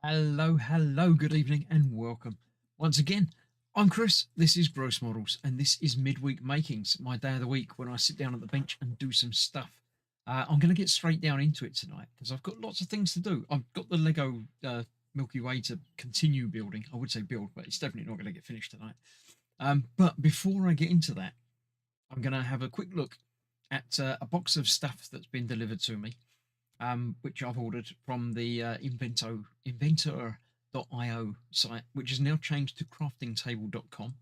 Hello, good evening, and welcome. Once again, I'm Chris, this is Gross Models, and this is Midweek Makings, my day of the week when I sit down at the bench and do some stuff. I'm going to get straight down into it tonight because I've got lots of things to do. I've got the Lego Milky Way to continue building. I would say build, but it's definitely not going to get finished tonight. But before I get into that, I'm going to have a quick look at a box of stuff that's been delivered to me. Which I've ordered from the inventor.io site, which is now changed to craftingtable.com.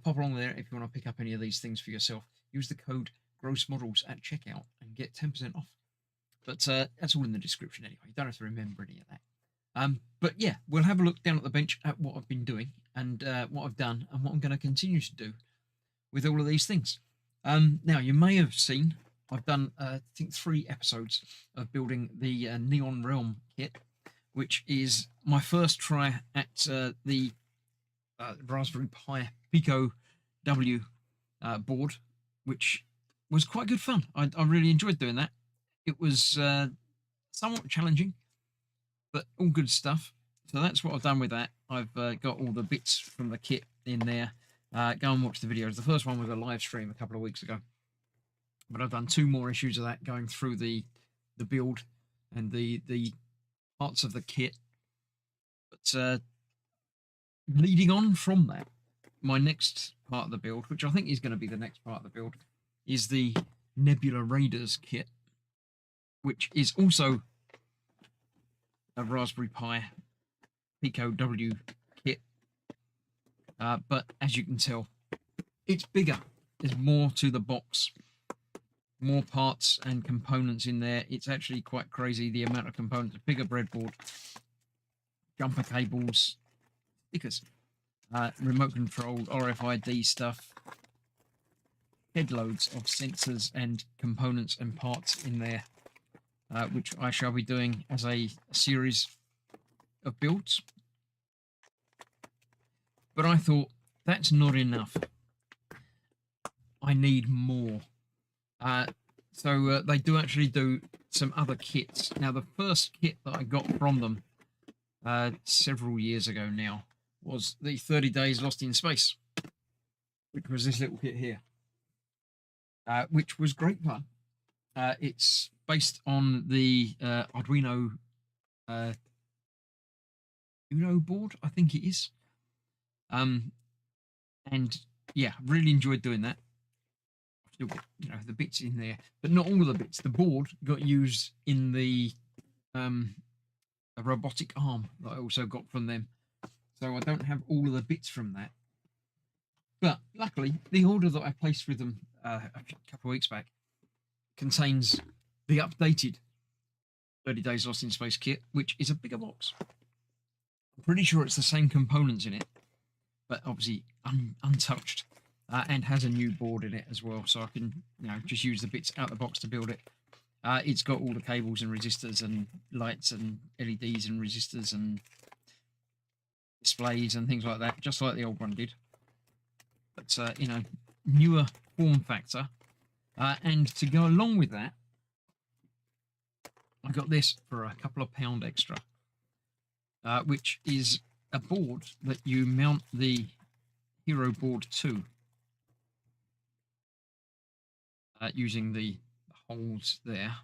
Pop along there if you want to pick up any of these things for yourself. Use the code GROSSMODELS at checkout and get 10% off. But that's all in the description anyway. You don't have to remember any of that. But yeah, we'll have a look down at the bench at what I've been doing and what I've done and what I'm going to continue to do with all of these things. Now, you may have seen I've done, I think, 3 episodes of building the Neon Realm kit, which is my first try at the Raspberry Pi Pico W board, which was quite good fun. I really enjoyed doing that. It was somewhat challenging, but all good stuff. So that's what I've done with that. I've got all the bits from the kit in there. Go and watch the videos. The first one was a live stream a couple of weeks ago. But I've done 2 more issues of that, going through the build and the parts of the kit. But leading on from that, my next part of the build, which I think is going to be the next part of the build, is the Nebula Raiders kit, which is also a Raspberry Pi Pico W kit. But as you can tell, it's bigger. There's more to the box. More parts and components in there. It's actually quite crazy, the amount of components. A bigger breadboard, jumper cables, stickers, remote control, RFID stuff, headloads of sensors and components and parts in there, which I shall be doing as a series of builds. But I thought, that's not enough. I need more. So they do actually do some other kits. Now, the first kit that I got from them several years ago now was the 30 Days Lost in Space, which was this little kit here, which was great fun. It's based on the Arduino Uno board, I think it is. And yeah, really enjoyed doing that. Still got, the bits in there, but not all of the bits. The board got used in the a robotic arm that I also got from them, so I don't have all of the bits from that. But luckily, the order that I placed with them a couple of weeks back contains the updated 30 Days Lost in Space kit, which is a bigger box. I'm pretty sure it's the same components in it, but obviously untouched. And has a new board in it as well, so I can just use the bits out the box to build it. It's got all the cables and resistors and lights and LEDs and resistors and displays and things like that, just like the old one did. But newer form factor. And to go along with that, I got this for a couple of £1 extra, which is a board that you mount the Hero Board to. Using the holes there.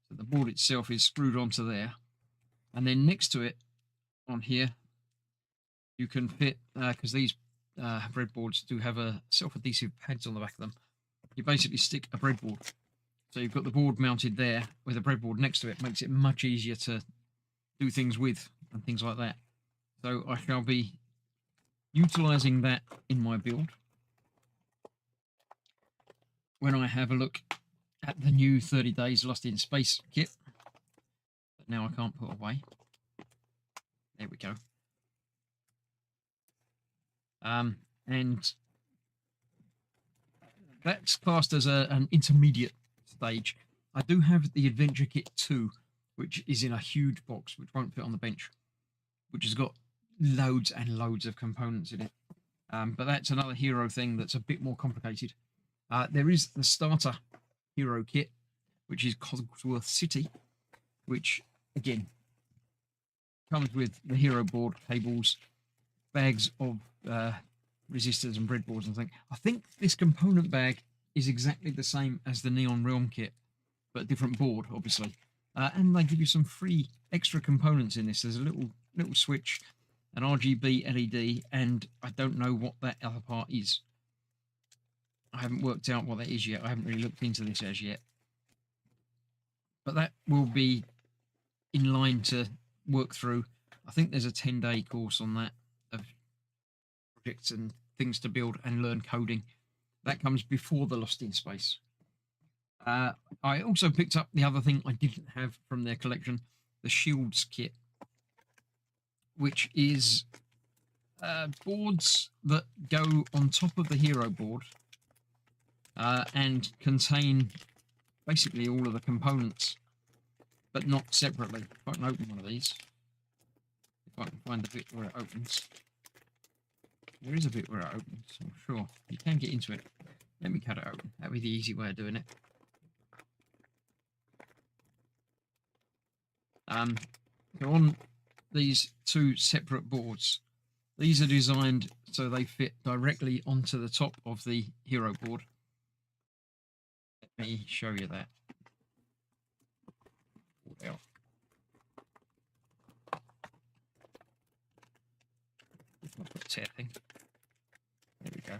So the board itself is screwed onto there, and then next to it on here you can fit, because these breadboards do have a self-adhesive pads on the back of them, you basically stick a breadboard, so you've got the board mounted there with a breadboard next to it. Makes it much easier to do things with and things like that. So I shall be utilizing that in my build when I have a look at the new 30 Days Lost in Space kit that now I can't put away. There we go. And that's classed as an intermediate stage. I do have the Adventure Kit 2, which is in a huge box, which won't fit on the bench, which has got loads and loads of components in it. But that's another hero thing that's a bit more complicated. There is the starter hero kit, which is Cogsworth City, which, again, comes with the hero board, cables, bags of resistors and breadboards and things. I think this component bag is exactly the same as the Neon Realm kit, but a different board, obviously. And they give you some free extra components in this. There's a little switch, an RGB LED, and I don't know what that other part is. I haven't worked out what that is yet. I haven't really looked into this as yet. But that will be in line to work through. I think there's a 10-day course on that of projects and things to build and learn coding. That comes before the Lost in Space. I also picked up the other thing I didn't have from their collection, the Shields kit, which is boards that go on top of the hero board and contain basically all of the components, but not separately. If I can open one of these, if I can find the bit where it opens. There is a bit where it opens, I'm sure. You can get into it. Let me cut it open. That'd be the easy way of doing it. So on these two separate boards, these are designed so they fit directly onto the top of the hero board. Let me show you that. Tear thing. There we go.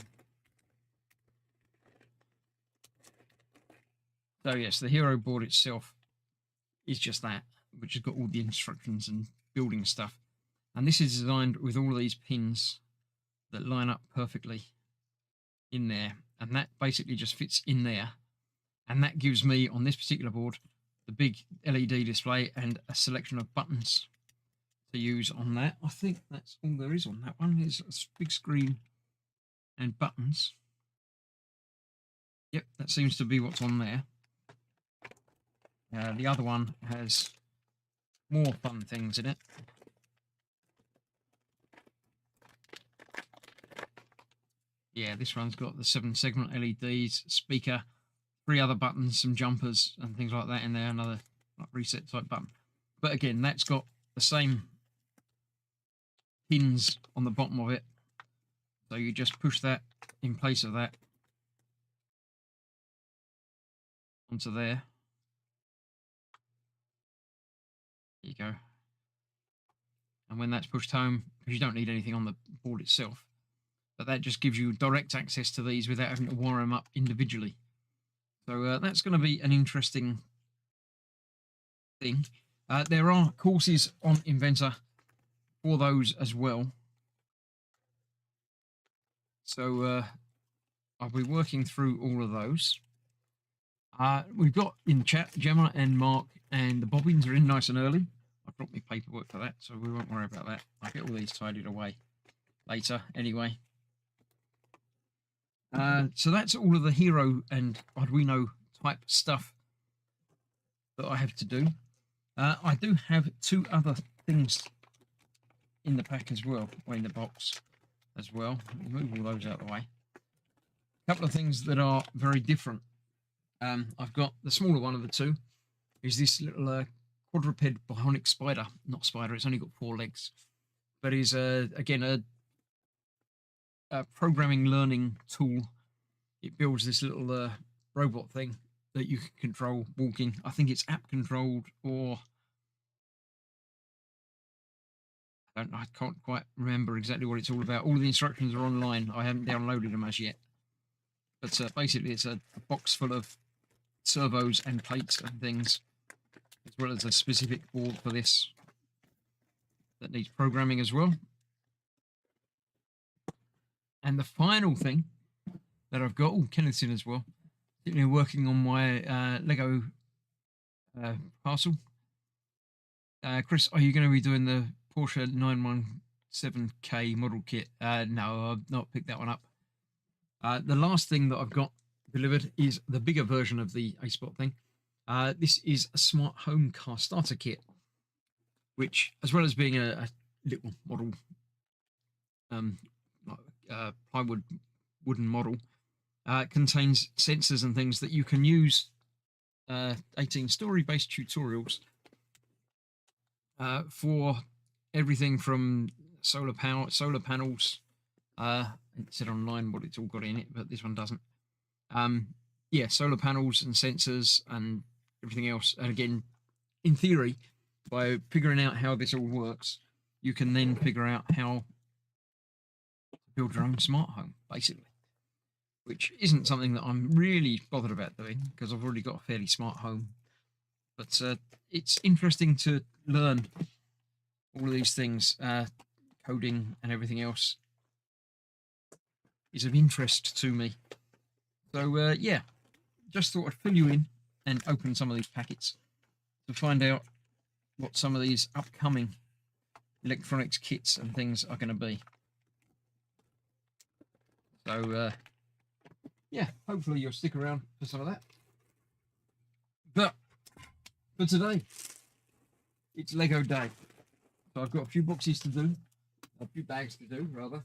So yes, the hero board itself is just that, which has got all the instructions and building stuff. And this is designed with all of these pins that line up perfectly in there. And that basically just fits in there. And that gives me, on this particular board, the big LED display and a selection of buttons to use on that. I think that's all there is on that one. Is a big screen and buttons. Yep, that seems to be what's on there. The other one has more fun things in it. Yeah, this one's got the 7-segment LEDs, speaker, 3 other buttons, some jumpers and things like that in there, another reset type button. But again, that's got the same pins on the bottom of it. So you just push that in place of that onto there. There you go. And when that's pushed home, because you don't need anything on the board itself, but that just gives you direct access to these without having to wire them up individually. So that's going to be an interesting thing. There are courses on Inventor for those as well. So I'll be working through all of those. We've got in the chat Gemma and Mark, and the bobbins are in nice and early. I've brought my paperwork for that, so we won't worry about that. I'll get all these tidied away later anyway. So that's all of the hero and Arduino type stuff that I have to do. I do have 2 other things in the pack as well, or in the box as well. Move all those out of the way. A couple of things that are very different. I've got the smaller one of the 2 is this little quadruped bionic spider. Not spider, it's only got 4 legs, but is again a programming learning tool. It builds this little robot thing that you can control walking. I think it's app controlled, or I can't quite remember exactly what it's all about. All the instructions are online. I haven't downloaded them as yet. But basically it's a box full of servos and plates and things, as well as a specific board for this that needs programming as well. And the final thing that I've got, Kenneth's in as well, working on my Lego parcel. Chris, are you going to be doing the Porsche 917K model kit? No, I've not picked that one up. The last thing that I've got delivered is the bigger version of the A-Spot thing. This is a smart home car starter kit, which, as well as being a little model, plywood wooden model, contains sensors and things that you can use 18 story based tutorials for everything from solar panels. It said online what it's all got in it, but this one doesn't. Yeah, solar panels and sensors and everything else. And again, in theory, by figuring out how this all works, you can then figure out how to build your own smart home, basically. Which isn't something that I'm really bothered about doing because I've already got a fairly smart home. But it's interesting to learn all of these things. Coding and everything else is of interest to me. So yeah, just thought I'd fill you in and open some of these packets to find out what some of these upcoming electronics kits and things are going to be. So yeah, hopefully you'll stick around for some of that. But for today, it's Lego day. So I've got a few boxes to do, a few bags to do, rather.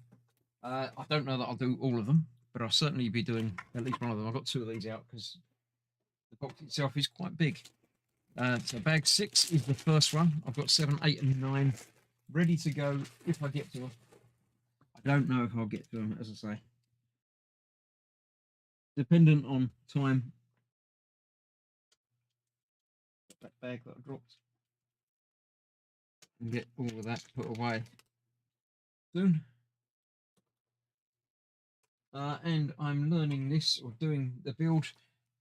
I don't know that I'll do all of them, but I'll certainly be doing at least one of them. I've got 2 of these out because the box itself is quite big. So bag 6 is the first one. I've got 7, 8, and 9 ready to go if I get to them. I don't know if I'll get to them, as I say. Dependent on time. That bag that I dropped. And get all of that put away soon. And I'm learning this or doing the build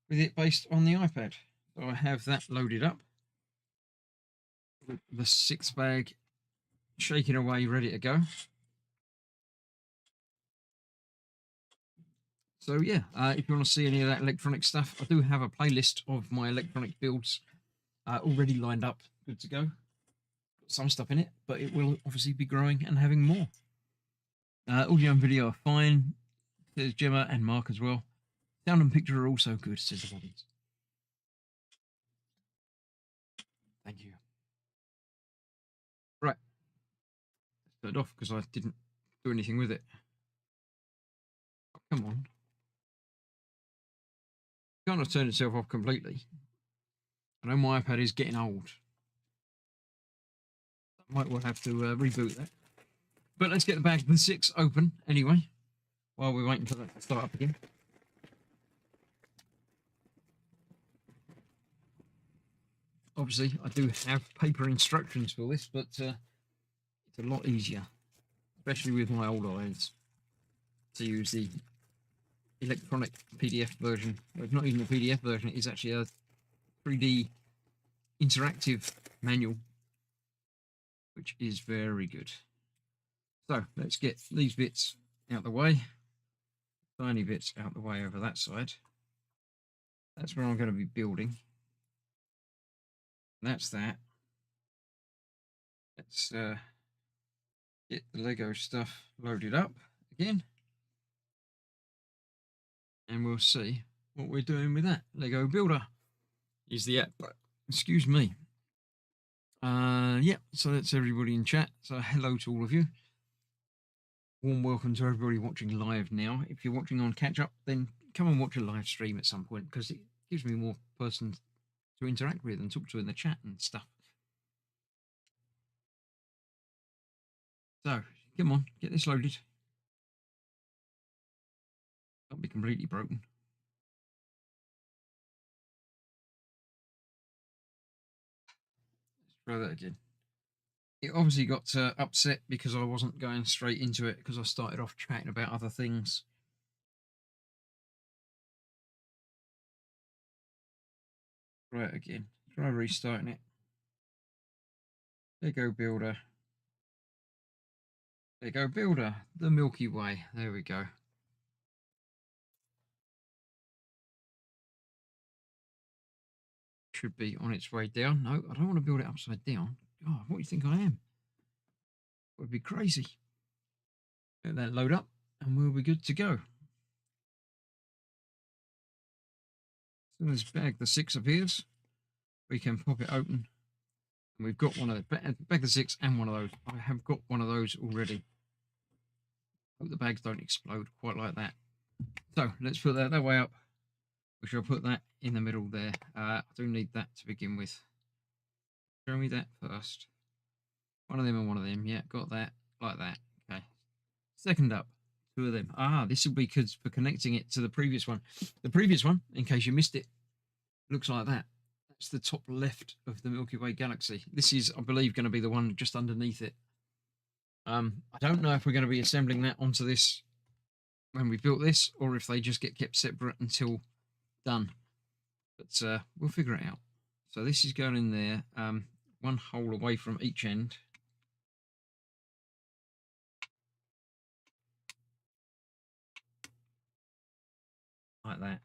with it based on the iPad. So I have that loaded up. With the 6th bag shaking away, ready to go. So yeah, if you want to see any of that electronic stuff, I do have a playlist of my electronic builds already lined up, good to go. Got some stuff in it, but it will obviously be growing and having more. Audio and video are fine. There's Gemma and Mark as well. Sound and picture are also good, says the audience. Thank you. Right. Let's put it off because I didn't do anything with it. Oh, come on. Can't have turned itself off completely. I know my iPad is getting old. I might well have to reboot that. But let's get the bag the 6 open anyway, while we're waiting for that to start up again. Obviously, I do have paper instructions for this, but it's a lot easier, especially with my old eyes, to use the electronic PDF version. Well, it's not even a PDF version, it's actually a 3D interactive manual, which is very good. So let's get these bits out the way, tiny bits out the way over that side. That's where I'm going to be building. That's that. Let's get the Lego stuff loaded up again, and we'll see what we're doing with that. Lego Builder is the app. Excuse me. Yeah, so that's everybody in chat. So hello to all of you. Warm welcome to everybody watching live now. If you're watching on catch up, then come and watch a live stream at some point because it gives me more persons to interact with and talk to in the chat and stuff. So come on, get this loaded. Can't be completely broken. Let's try that again. It obviously got upset because I wasn't going straight into it because I started off chatting about other things. Try it again. Try restarting it. Lego Builder. Lego Builder. The Milky Way. There we go. Should be on its way down. No, I don't want to build it upside down. Oh, what do you think I am? That would be crazy. Let that load up and we'll be good to go. As soon as bag the 6 appears, we can pop it open. And we've got one of the bag the 6 and one of those. I have got one of those already. Hope the bags don't explode quite like that. So let's put that way up. We shall put that in the middle there. I do need that to begin with. Show me that first. One of them and one of them. Yeah, got that. Like that. Okay. Second up, two of them. Ah, this will be because for connecting it to the previous one. The previous one, in case you missed it, looks like that. That's the top left of the Milky Way galaxy. This is, I believe, going to be the one just underneath it. I don't know if we're going to be assembling that onto this when we built this, or if they just get kept separate until done. But we'll figure it out. So this is going in there, one hole away from each end. Like that.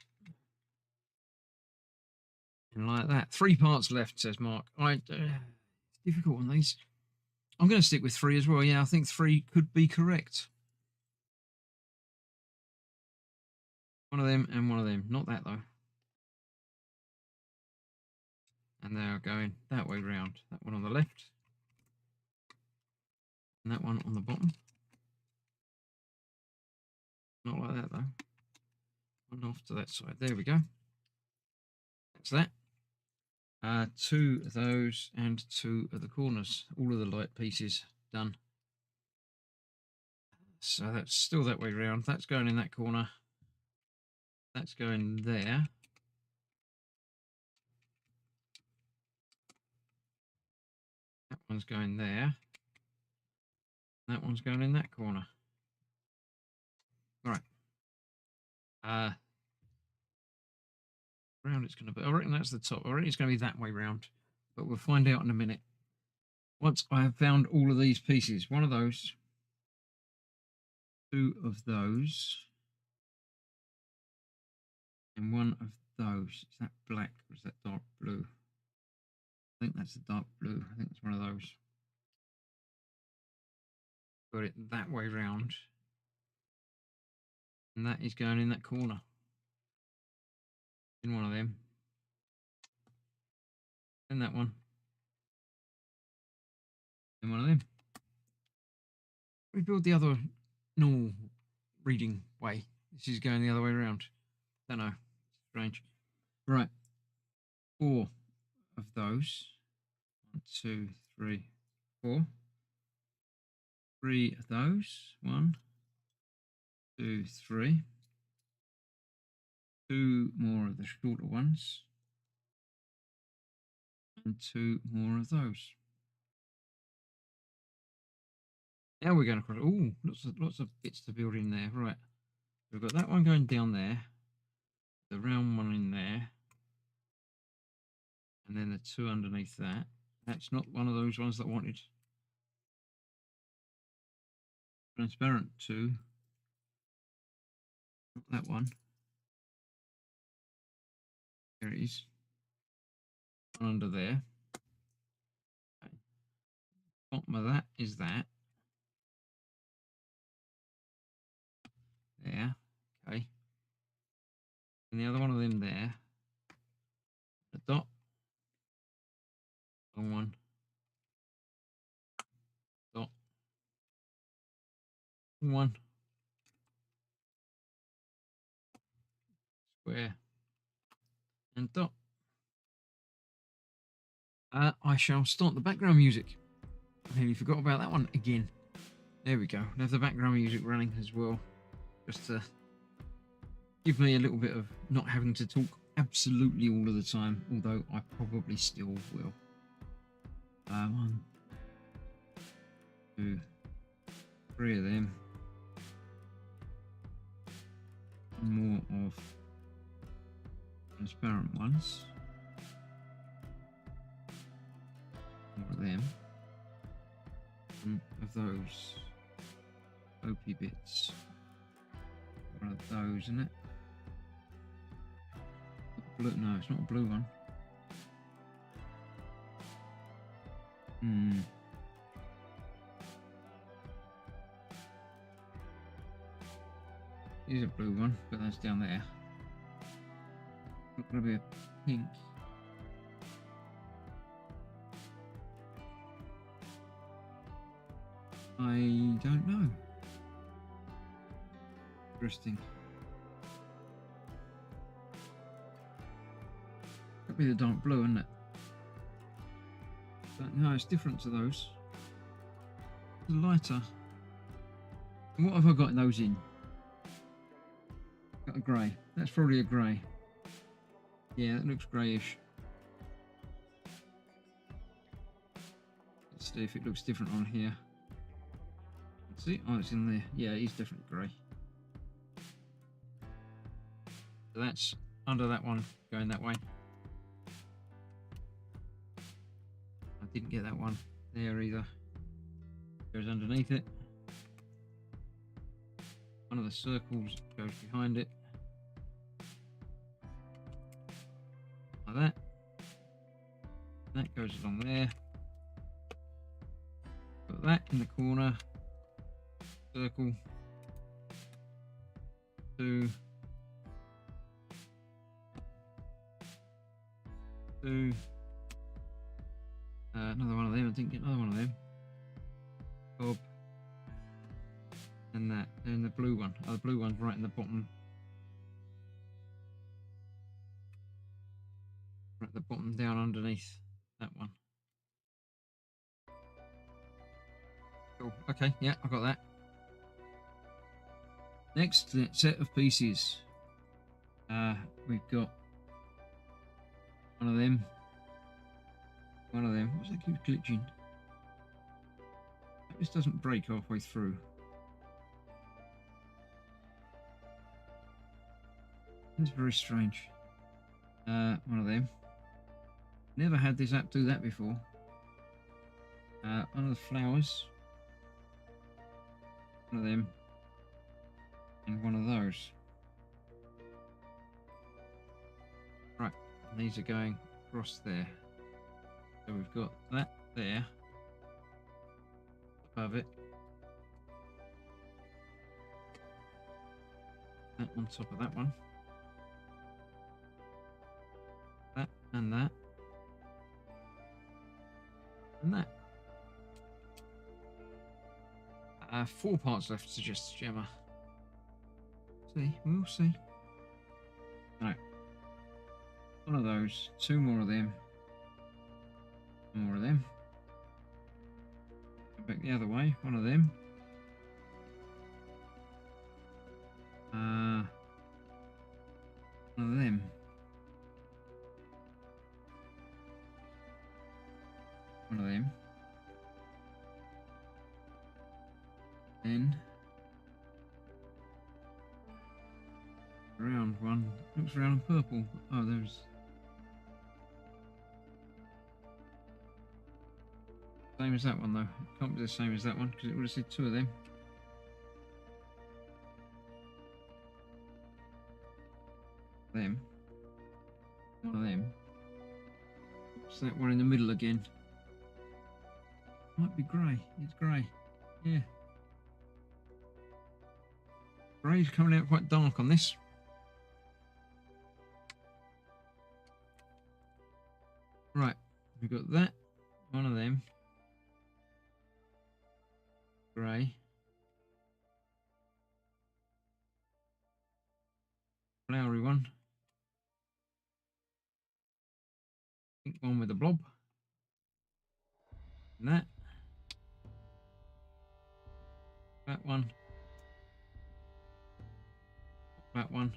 And like that. 3 parts left, says Mark. It's difficult on these. I'm going to stick with 3 as well. Yeah, I think 3 could be correct. One of them and one of them. Not that, though. And they are going that way round. That one on the left. And that one on the bottom. Not like that, though. One off to that side. There we go. That's that. 2 of those and 2 of the corners. All of the light pieces done. So that's still that way round. That's going in that corner. That's going there. That one's going there. That one's going in that corner. Right. Round it's going to be. I reckon that's the top. I reckon it's going to be that way round. But we'll find out in a minute. Once I have found all of these pieces. One of those. 2 of those. And 1 of those. Is that black or is that dark blue? I think that's the dark blue. I think it's one of those. Got it that way round. And that is going in that corner. In one of them. And that one. And one of them. We build the other normal reading way. This is going the other way around. Don't know. Strange. Right. 4 of those. 1, 2, 3, 4. 3 of those. 1, 2, 3. 2 more of the shorter ones. And 2 more of those. Now we're going across. Oh, lots of bits to build in there. Right. We've got that one going down there. The round one in there. And then the 2 underneath that. That's not one of those ones that I wanted. Transparent 2. Not that one. There it is. One under there. Okay. Bottom of that is that. There. Okay. And the other one of them there. A dot. Long one. Dot. One. Square. And dot. I shall start the background music. I nearly forgot about that one again. There we go. I have the background music running as well. Just to give me a little bit of not having to talk absolutely all of the time, although I probably still will. 1, 2, 3 of them. More of transparent ones. More of them. One of those opy bits. One of those, isn't it? Blue? No, it's not a blue one. Here's a blue one, but that's down there. Not going to be a pink. I don't know. Interesting. Could be the dark blue, isn't it? But no, it's different to those. a lighter. And what have I got those in? Got a grey. That's probably a grey. Yeah, that looks greyish. Let's see if it looks different on here. Let's see. Oh, it's in there. Yeah, it is definitely grey. So that's under that one, going that way. I didn't get that one there either. Goes underneath it. One of the circles goes behind it. Like that. That goes along there. Put that in the corner. Circle. 2. 2. Another one of them. I didn't get another one of them. Bob. And that. And the blue one. Oh, the blue one's right in the bottom. Right at the bottom, down underneath that one. Cool. Okay, yeah, I've got that. Next set of pieces. We've got one of them. One of them. What's that keep glitching? This doesn't break halfway through. That's very strange. One of them. Never had this app do that before. One of the flowers. One of them. And one of those. Right, and these are going across there. So we've got that there. Above it. That on top of that one. That and that. And that. 4 parts left, suggests Gemma. See, we'll see. No. One of those, 2 more of them. More of them. Go back the other way, one of them. One of them. One of them. Then round one. Looks round and purple. Oh, there's same as that one though. It can't be the same as that one because it would have said 2 of them. Them. One of them. What's that one in the middle again? Might be grey. It's grey. Yeah. Grey's coming out quite dark on this. Right, we've got that. One of them. Grey. Flowery one. Pink one with a blob. And that. That one. That one.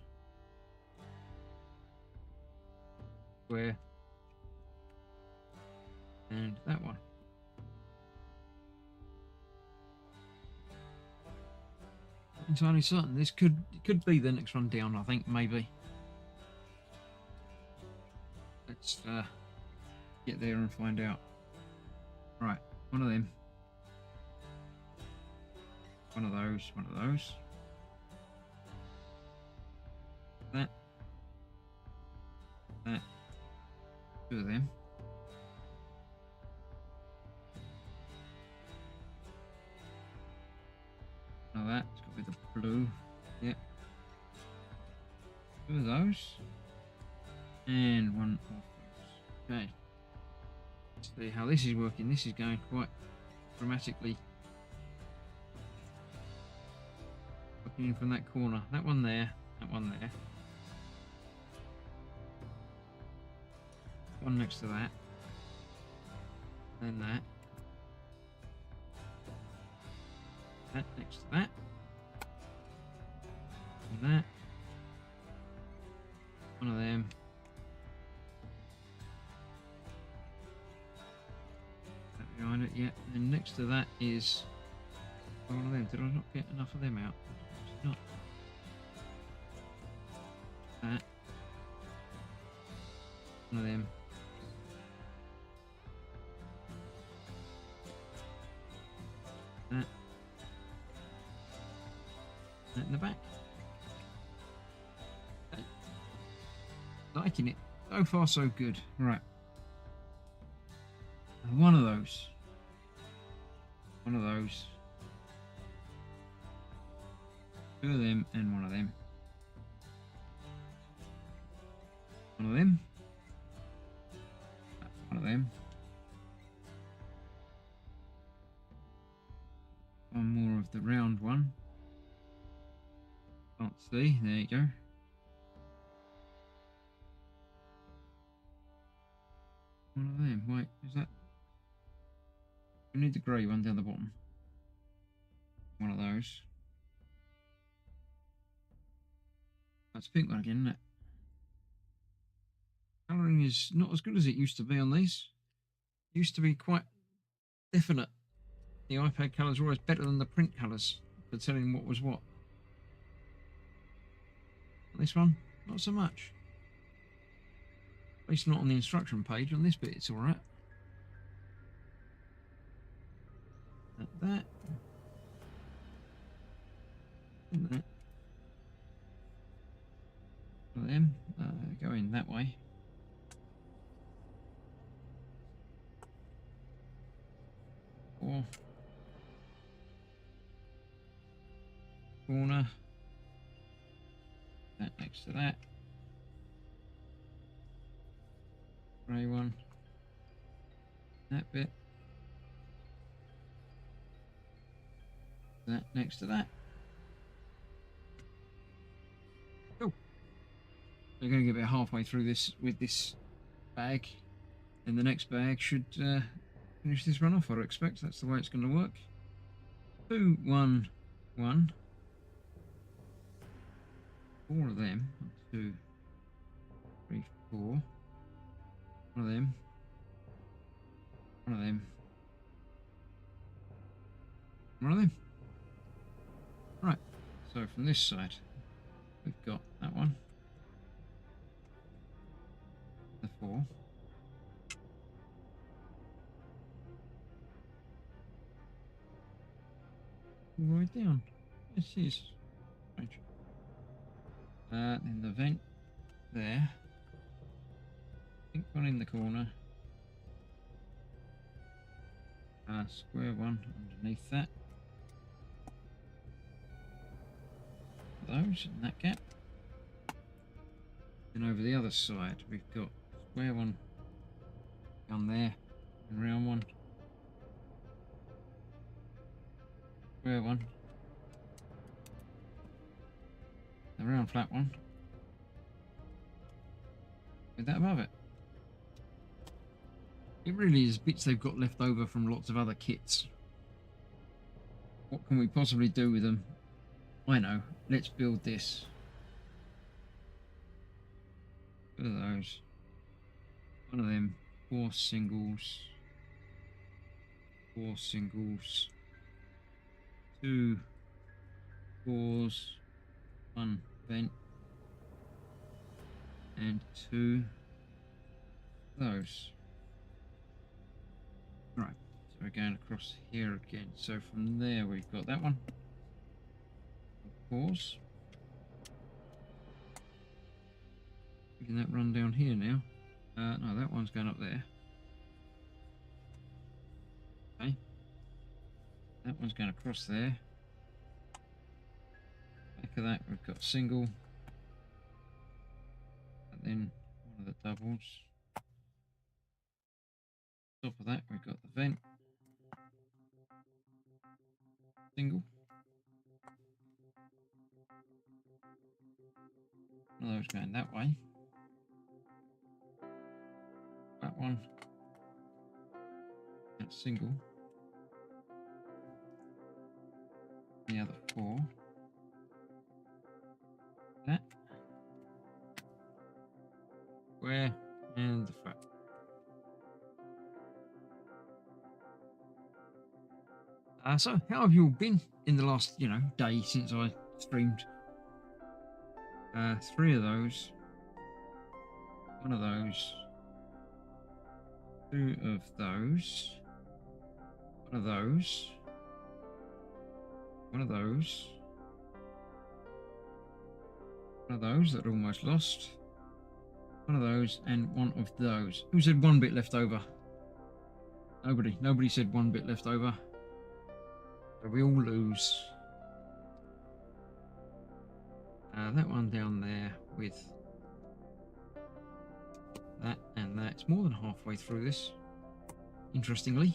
Square. And that one. Not entirely certain. This could be the next one down, I think, maybe. Let's get there and find out. Right, one of them. One of those, one of those. That. That. 2 of them. Now that, it's got to be the blue. Yep. 2 of those. And 1 of those. Okay. Let's see how this is working. This is going quite dramatically. Looking in from that corner. That one there. That one there. One next to that. Then that. That next to that. And that. One of them. That behind it, yeah. And next to that is one of them. Did I not get enough of them out? Not. That. One of them. That. That in the back. Okay. Liking it. So far, so good. Right. And one of those. One of those. Two of them and one of them. One of them. One of them. One more of the round one. Can't see. There you go. One of them. Wait, is that? We need the grey one down the bottom. One of those. That's a pink one again, isn't it? Colouring is not as good as it used to be on these. It used to be quite definite. The iPad colours were always better than the print colours for telling what was what. This one, not so much. At least not on the instruction page. On this bit, it's all right. Like that. And that. One of them going that way. Or corner. That next to that. Grey one. That bit. That next to that. Cool. We're going to get about halfway through this with this bag, and the next bag should finish this run off. I expect that's the way it's going to work. 2, 1, 1. 4 of them. 1, 2, 3, 4. One of them. One of them. One of them. Right. So from this side, we've got that one. The 4. Right down. This is strange. Then the vent there. Pink one in the corner. Square one underneath that. Those in that gap. Then over the other side, we've got square one down there and round one. Square one. The round flat one. With that above it. It really is bits they've got left over from lots of other kits. What can we possibly do with them? I know. Let's build this. Look at those. One of them. 4 singles. 4 singles. 2 4s. 1 vent. And 2 those. Right, so we're going across here again. So from there we've got that one. Pause. Making that run down here now. No, that one's going up there. Okay. That one's going across there. Back of that we've got single. And then one of the doubles. Top of that we've got the vent. Single. One of those going that way. That one. That's single. the other 4. That. Square and the fat. So how have you all been in the last, day since I streamed? 3 of those. 1 of those. 2 of those. 1 of those. 1 of those. 1 of those that are almost lost. 1 of those and 1 of those. Who said 1 bit left over? Nobody. Nobody said 1 bit left over. So we all lose. That one down there with that and that. It's more than halfway through this, interestingly.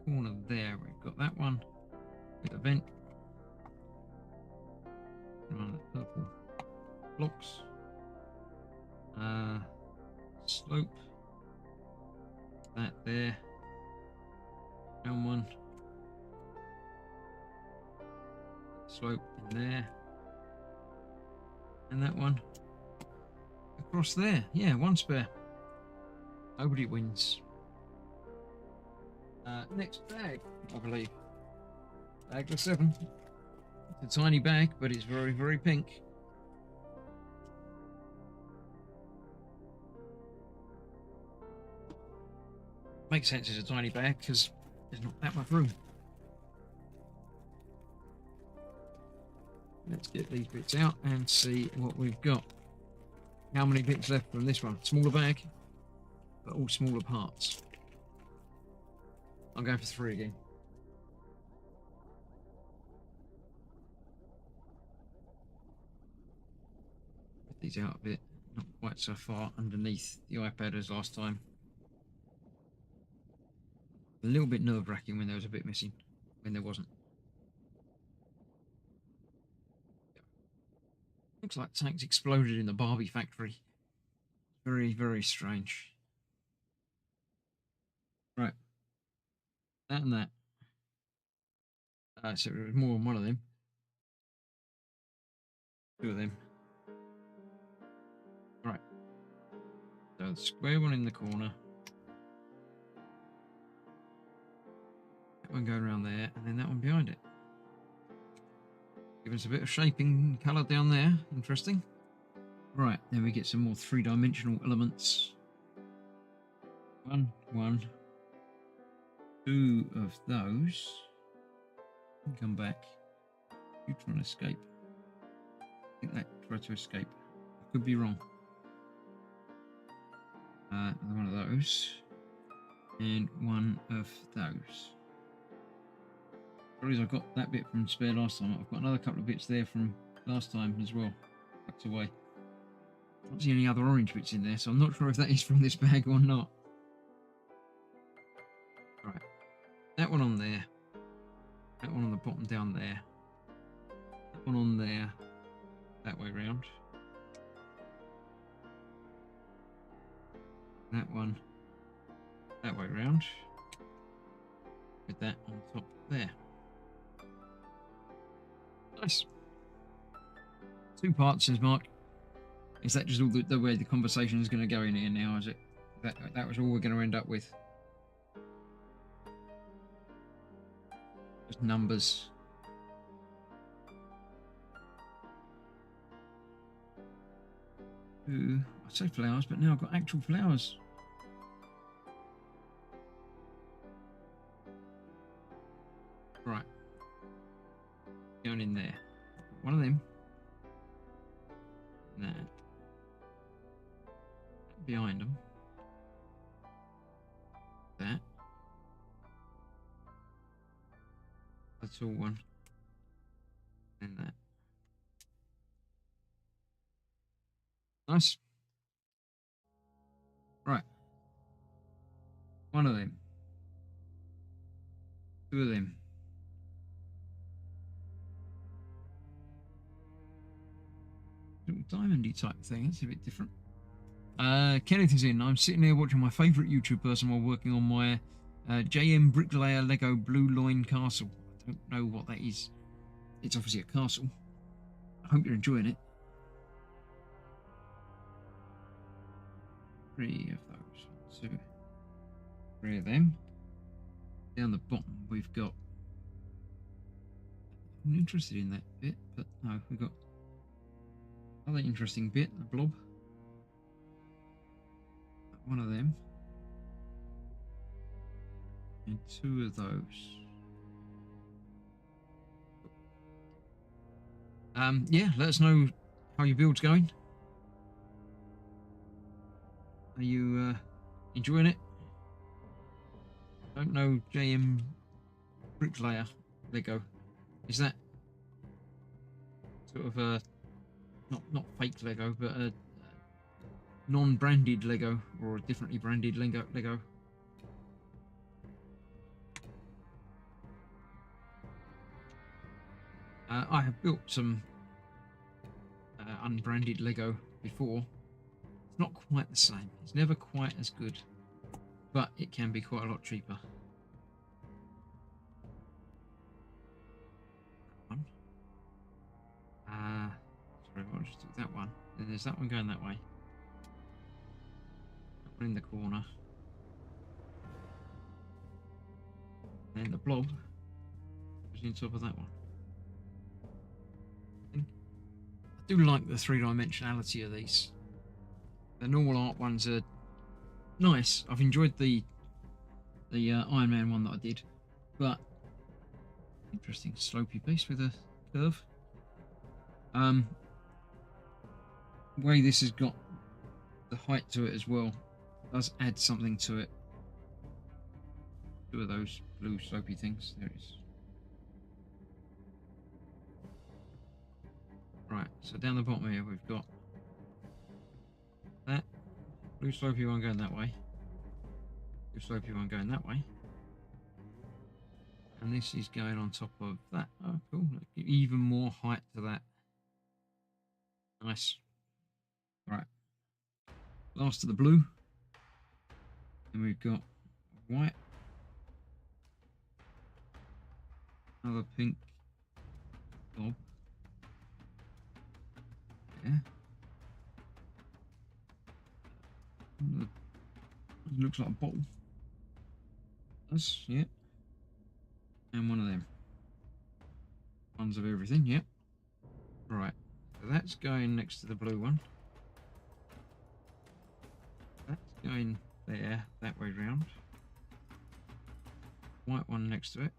In the corner there, we've got that one with a vent. One of the purple blocks. Slope. That there. Down one. Slope in there. And that one. Across there. Yeah, 1 spare. Nobody wins. Next bag, I believe. Bag for 7. It's a tiny bag, but it's very, very pink. Makes sense it's a tiny bag because there's not that much room. Let's get these bits out and see what we've got. How many bits left from this one? Smaller bag, but all smaller parts. I'm going for 3 again. Put these out a bit, not quite so far underneath the iPad as last time. A little bit nerve-wracking when there was a bit missing, when there wasn't. Looks like tanks exploded in the Barbie factory. Very, very strange. Right. That and that. So there was more than 1 of them. 2 of them. Right. So the square one in the corner. That one going around there, and then that one behind it. Give us a bit of shaping colour down there. Interesting. Right, then we get some more 3-dimensional elements. 1, 1, 2 of those. Come back. You trying to escape? I think that tried to escape. I could be wrong. Another 1 of those. And 1 of those. I've got that bit from spare last time. I've got another couple of bits there from last time as well, tucked away. I don't see any other orange bits in there, so I'm not sure if that is from this bag or not. Right, that one on there, that one on the bottom down there, that one on there, that way round, that one that way round, with that on top there. Nice. 2 parts, says Mark. Is that just all the way the conversation is going to go in here now, is it? That was all we're going to end up with? Just numbers. Ooh, I say flowers, but now I've got actual flowers. Right. Going in there. 1 of them. And that. Behind them. That. That's all 1. And that. Nice. Right. 1 of them. 2 of them. Little diamondy type thing. That's a bit different. Kenneth is in. I'm sitting here watching my favourite YouTube person while working on my JM Bricklayer Lego Blue Loin Castle. I don't know what that is. It's obviously a castle. I hope you're enjoying it. 3 of those. 1, 2, 3 of them. Down the bottom we've got... I'm interested in that bit, but no, we've got another interesting bit, the blob. One of them. And 2 of those. Yeah, let us know how your build's going. Are you enjoying it? Don't know JM Bricklayer Lego. Is that sort of a not fake Lego, but a non-branded Lego or a differently branded Lego? I have built some unbranded Lego before. It's not quite the same. It's never quite as good, but it can be quite a lot cheaper. One. Sorry, I just took that one. Then there's that one going that way. That one in the corner. And then the blob goes on top of that one. I do like the 3-dimensionality of these. The normal art ones are nice. I've enjoyed the Iron Man one that I did, but interesting slopey piece with a curve. The way this has got the height to it as well does add something to it. 2 of those blue slopey things. There it is. Right, so down the bottom here we've got that blue slopey one going that way, blue slopey one going that way, and this is going on top of that. Oh, cool! Even more height to that. Nice. Right. Last of the blue, and we've got white, another pink blob. Yeah. Looks like a bottle. Does, yeah. And one of them. Ones of everything, yep. Right. So that's going next to the blue one. That's going there, that way round. White one next to it.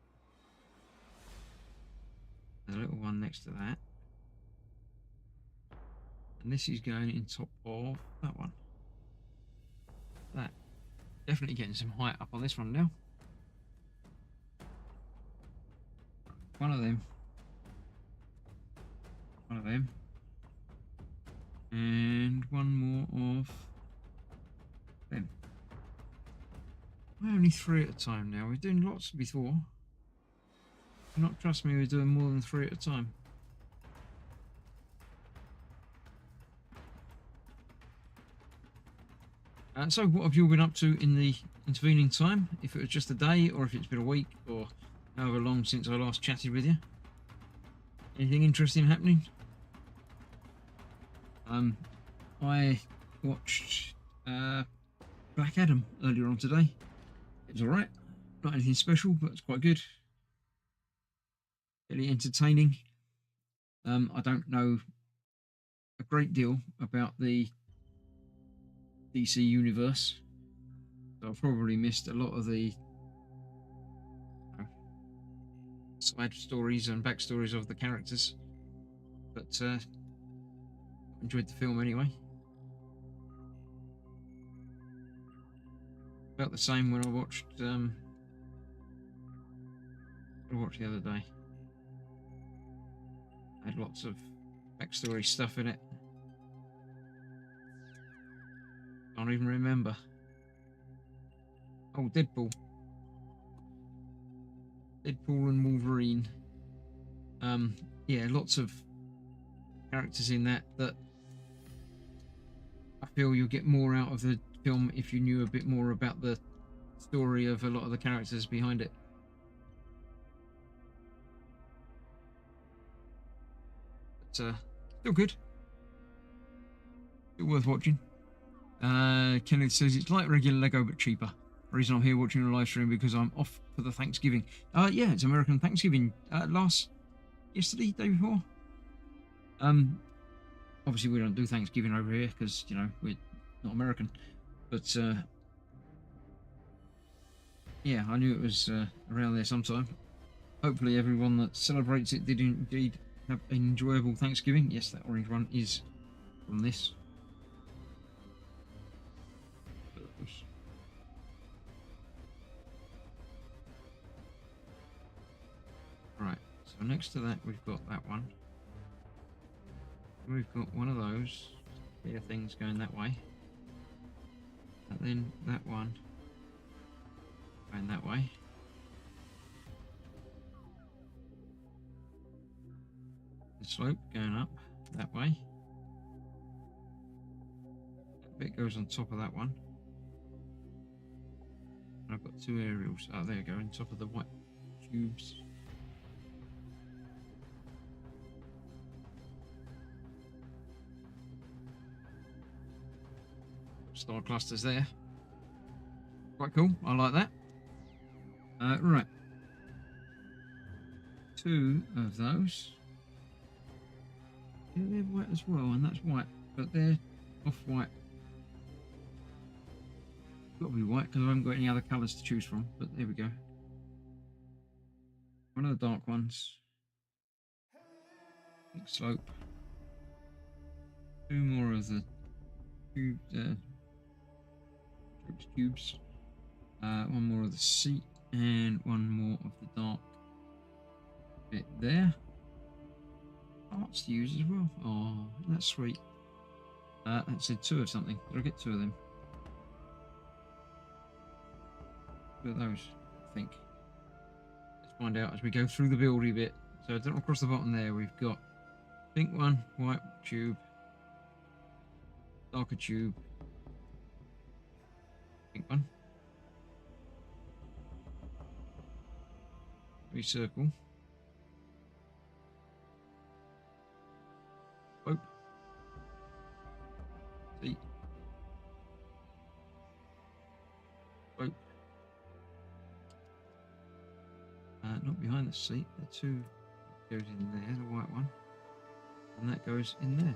The little one next to that. And this is going in top of that one. That. Definitely getting some height up on this one now. One of them. One of them. And one more of them. We're only 3 at a time now. We're doing lots before. Do not trust me, we're doing more than 3 at a time. So what have you all been up to in the intervening time? If it was just a day, or if it's been a week, or however long since I last chatted with you. Anything interesting happening? I watched Black Adam earlier on today. It was alright. Not anything special, but it's quite good. Really entertaining. I don't know a great deal about the DC universe, so I've probably missed a lot of the side stories and backstories of the characters, but enjoyed the film anyway. Felt the same when I watched the other day. Had lots of backstory stuff in it. Can't even remember. Oh, Deadpool and Wolverine. Yeah, lots of characters in that I feel you'll get more out of the film if you knew a bit more about the story of a lot of the characters behind it. But still good. Still worth watching. Kenneth says it's like regular Lego but cheaper. The reason I'm here watching a live stream because I'm off for the Thanksgiving. Yeah, it's American Thanksgiving. Yesterday, day before. Obviously we don't do Thanksgiving over here because we're not American. But yeah, I knew it was around there sometime. Hopefully everyone that celebrates it did indeed have an enjoyable Thanksgiving. Yes, that orange one is from this. Right, so next to that we've got that one. We've got one of those clear things going that way. And then that one going that way. The slope going up that way. That bit goes on top of that one. And I've got two aerials. Oh, there you go, on top of the white cubes. Star clusters there. Quite cool. I like that. Right. Two of those. Yeah, they're white as well, and that's white, but they're off-white. Got to be white because I haven't got any other colours to choose from, but there we go. One of the dark ones. Big slope. Two more of the cubes. One more of the seat, and one more of the dark bit there. Parts to use as well. Oh, that's sweet. That said two of something. Did I get two of them? Two of those, I think. Let's find out as we go through the buildy bit. So down across the bottom there, we've got pink one, white tube, darker tube, pink one. We circle. Hope. See. Hope. Not behind the seat. The two goes in there, the white one. And that goes in there.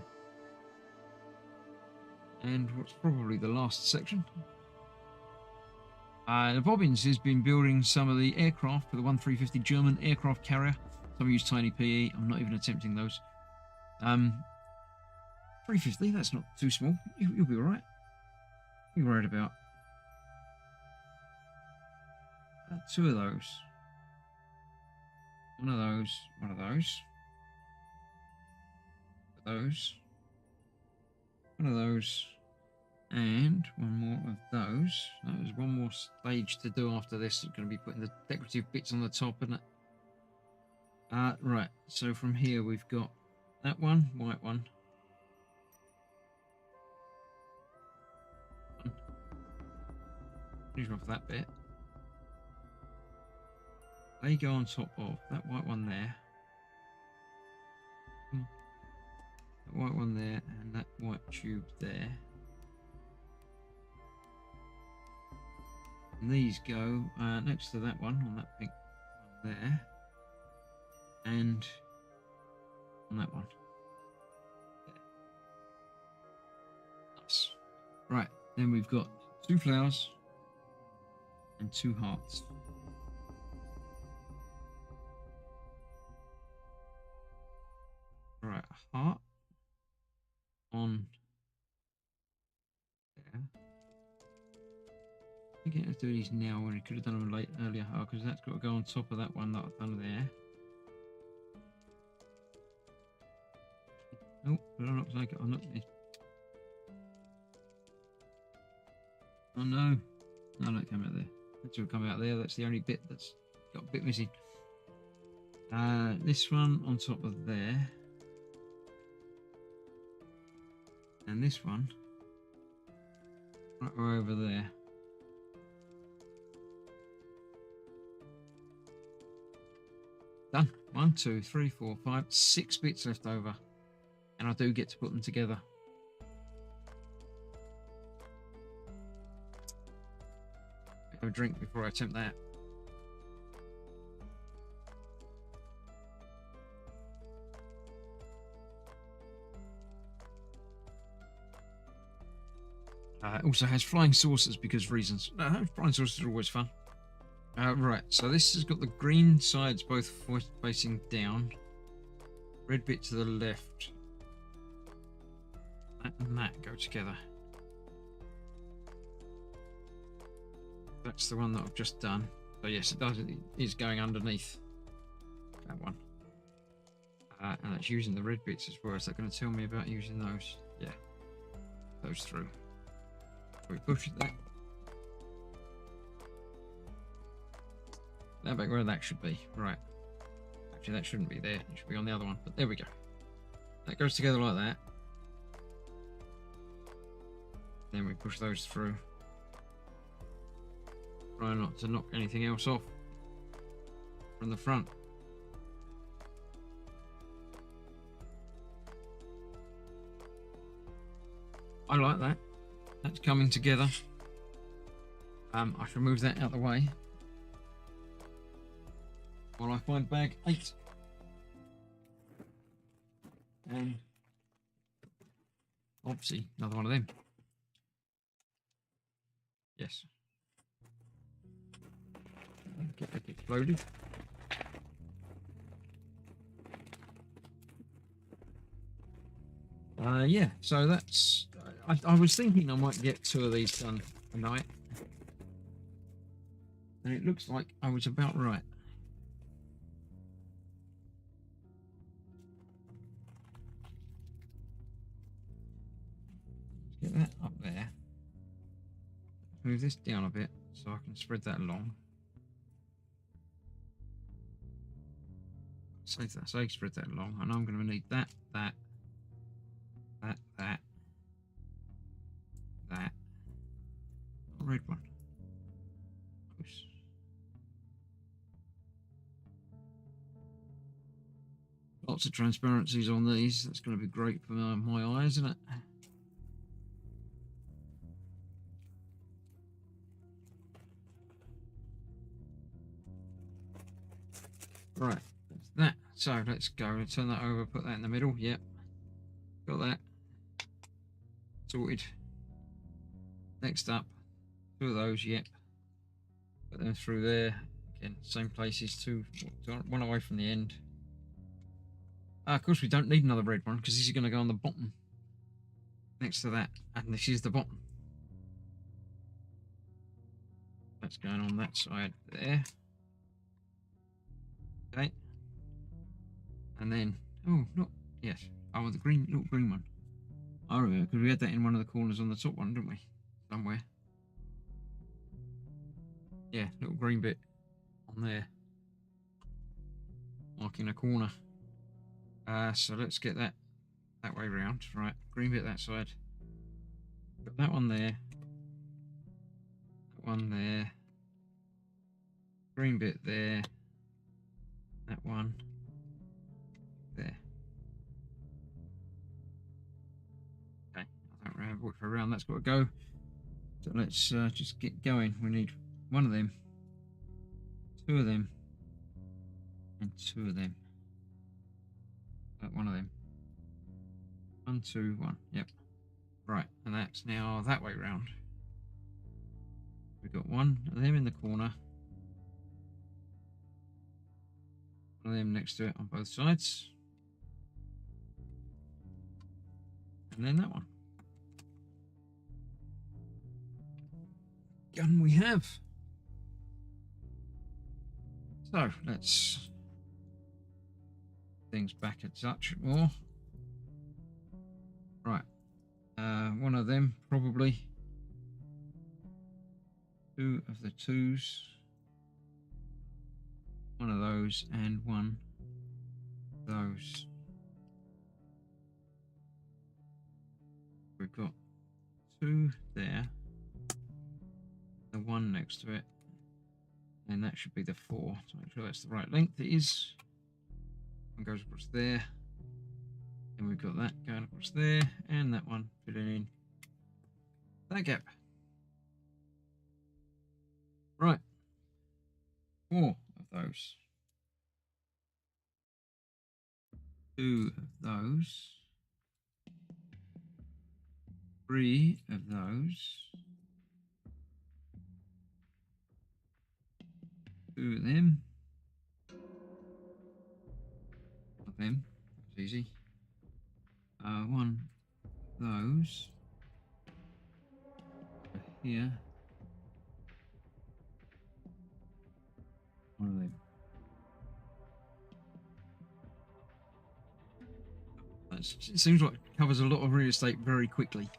And what's probably the last section. The Bobbins has been building some of the aircraft for the 1350 German aircraft carrier. Some use tiny PE. I'm not even attempting those. 350, that's not too small. You'll be alright. What are you worried about? Two of those. One of those. One of those. Those. One of those. And one more of those. There's one more stage to do after this. It's going to be putting the decorative bits on the top, isn't it? Right, so from here we've got that one, white one. Finish off that bit. They go on top of that white one there. That white one there, and that white tube there. And these go next to that one, on that pink one there, and on that one there. Nice. Right, then we've got two flowers and two hearts. Right, a heart on there. I think I have to do these now when I could have done them earlier, because that's got to go on top of that one that I've done there. Oh, but I'm not like it. I'm not. Oh no! No, that came out there. That should come out there. That's the only bit that's got a bit missing. This one on top of there, and this one right over there. 1, 2, 3, 4, 5, 6 bits left over. And I do get to put them together. Have a drink before I attempt that. It also has flying saucers because reasons. Flying saucers are always fun. Right, so this has got the green sides both facing down. Red bit to the left. That and that go together. That's the one that I've just done. So yes, it does. It is going underneath that one. And it's using the red bits as well. Is that going to tell me about using those? Yeah. Those through. We push that. That back where that should be. Right. Actually, that shouldn't be there. It should be on the other one. But there we go. That goes together like that. Then we push those through. Try not to knock anything else off from the front. I like that. That's coming together. I shall move that out of the way while I find bag 8. And obviously another one of them. Yes. Get that exploded. Yeah, so that's... I was thinking I might get 2 of these done tonight. And it looks like I was about right. Let's get that up there. Move this down a bit so I can spread that along. Say spread that along. I know I'm going to need that. Red one. Lots of transparencies on these. That's going to be great for my eyes, isn't it? Right, that's that. So let's go. Let's turn that over, put that in the middle. Yep. Got that. Sorted. Next up, 2 of those, yep. Put them through there. Again, same places, 2, 1 away from the end. Of course, we don't need another red one because this is going to go on the bottom next to that, and this is the bottom. That's going on that side there. Okay. And then, oh, not, yes. Oh, the green, little green one. I remember, because we had that in one of the corners on the top one, didn't we? Somewhere. Yeah, little green bit on there. Marking a corner. So let's get that way round. Right, green bit that side. Got that one there. That one there. Green bit there. That one there. Okay, I don't remember which way around that's got to go. So let's just get going. We need 1 of them, 2 of them, and 2 of them. 1 of them. 1, 2, 1. Yep. Right, and that's now that way round. We've got 1 of them in the corner. 1 of them next to it on both sides. And then that one. Gun we have. So let's things back a touch more. Right. 1 of them probably. 2 of the 2s. 1 of those and 1 of those. We've got 2 there. The 1 next to it. And that should be the 4. So make sure that's the right length. It is. One goes across there. And we've got that going across there, and that one filling in that gap. Right, 4 of those. 2 of those. 3 of those. 2 of them. Of them. That was easy. 1 of those. Here. 1 of them. It seems like it covers a lot of real estate very quickly.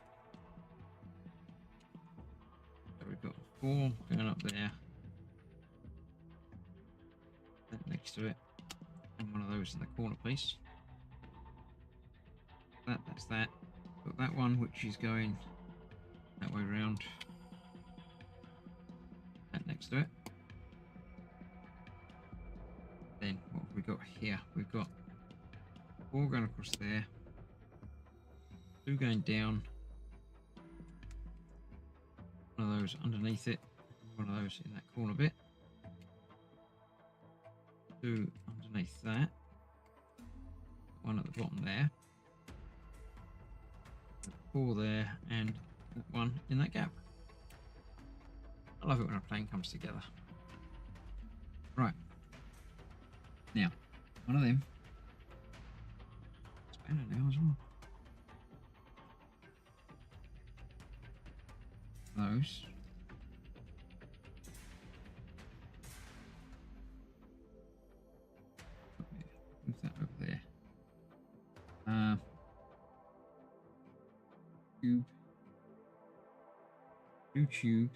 So we've got 4 going up there. That next to it. And 1 of those in the corner piece. That's that. Got that one which is going that way round. That next to it. Then what have we got here? We've got 4 going across there. 2 going down. 1 of those underneath it. 1 of those in that corner bit. 2 underneath that. 1 at the bottom there. 4 there, and 1 in that gap. I love it when a plan comes together. Right. Now, 1 of them. It's better now as well. Those. Move that over there. Tube. 2 tube.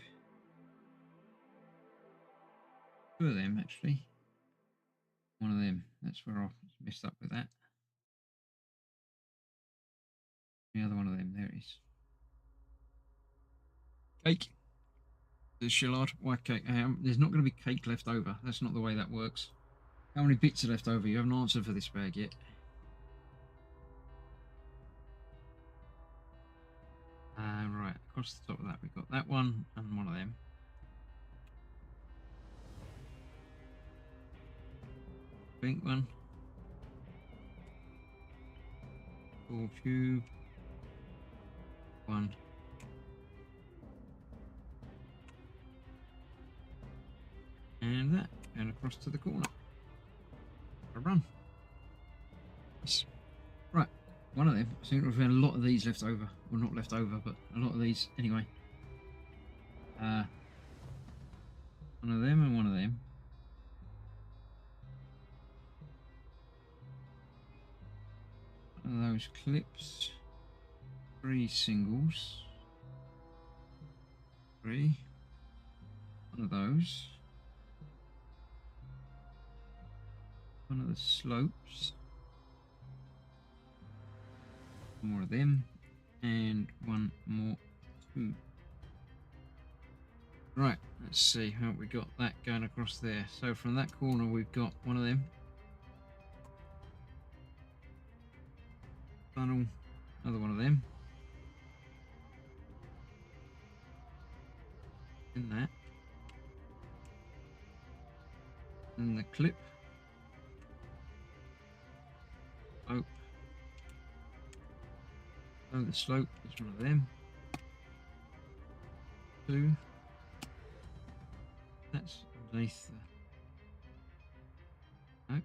2 of them actually. 1 of them. That's where I messed up with that. The other one of them. There it is. Cake. The shallot white cake. There's not going to be cake left over. That's not the way that works. How many bits are left over? You haven't answered for this bag yet. Right, across the top of that we've got that one and 1 of them. Pink one. Full tube. 1. And that, and across to the corner. A run. Yes. Right, 1 of them. I think we've had a lot of these left over. Well, not left over, but a lot of these anyway. 1 of them and 1 of them. One of those clips. 3 singles. 3. 1 of those. 1 of the slopes. More of them, and 1 more too. Right, let's see how we got that going across there. So from that corner we've got 1 of them. Funnel, another 1 of them. And that. And the clip. Slope. Oh, the slope is 1 of them. 2. That's underneath the... No.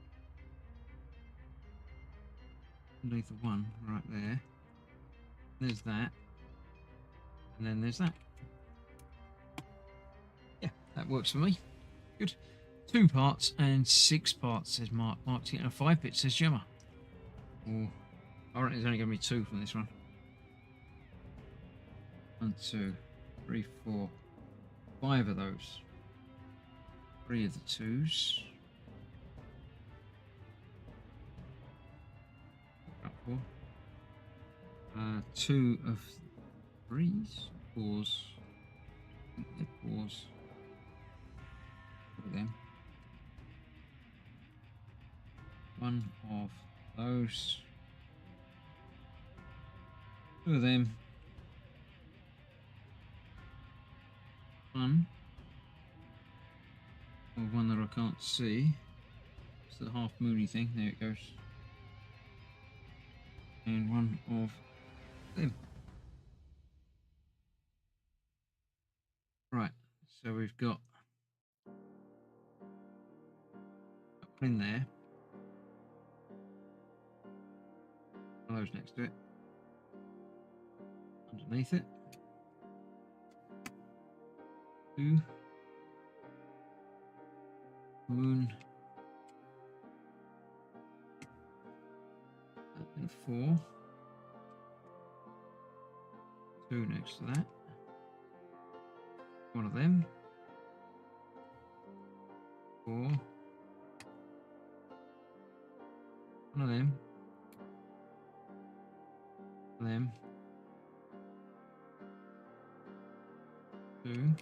Underneath the 1 right there. There's that. And then there's that. Yeah, that works for me. Good. 2 parts and 6 parts, says Mark. Mark's getting a 5 bit, says Gemma. Oh, I reckon there's only going to be 2 from this one. 1, 2, 3, 4, 5 of those. 3 of the 2s. 4. 2 of 3s. 4s. I think they're 4s. Look at them. one of those. Two of them. One. Or one that I can't see. It's the half moony thing. There it goes. And one of them. Right. So we've got one in there. One of those next to it. Underneath it. Two. Moon. And four. Two next to that. One of them. Four. One of them. Them. Two.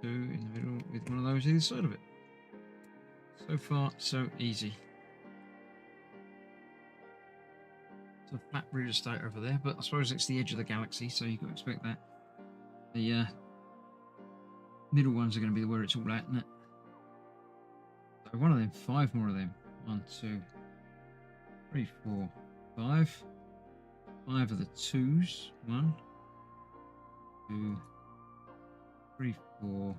Two in the middle with one of those either side of it. So far, so easy. It's a flat real estate over there, but I suppose it's the edge of the galaxy, so you've got to expect that. The middle ones are going to be where it's all at, isn't it? So one of them, five more of them. 1, 2, 3, 4, 5. 5 of the twos. 1, 2, 3, 4,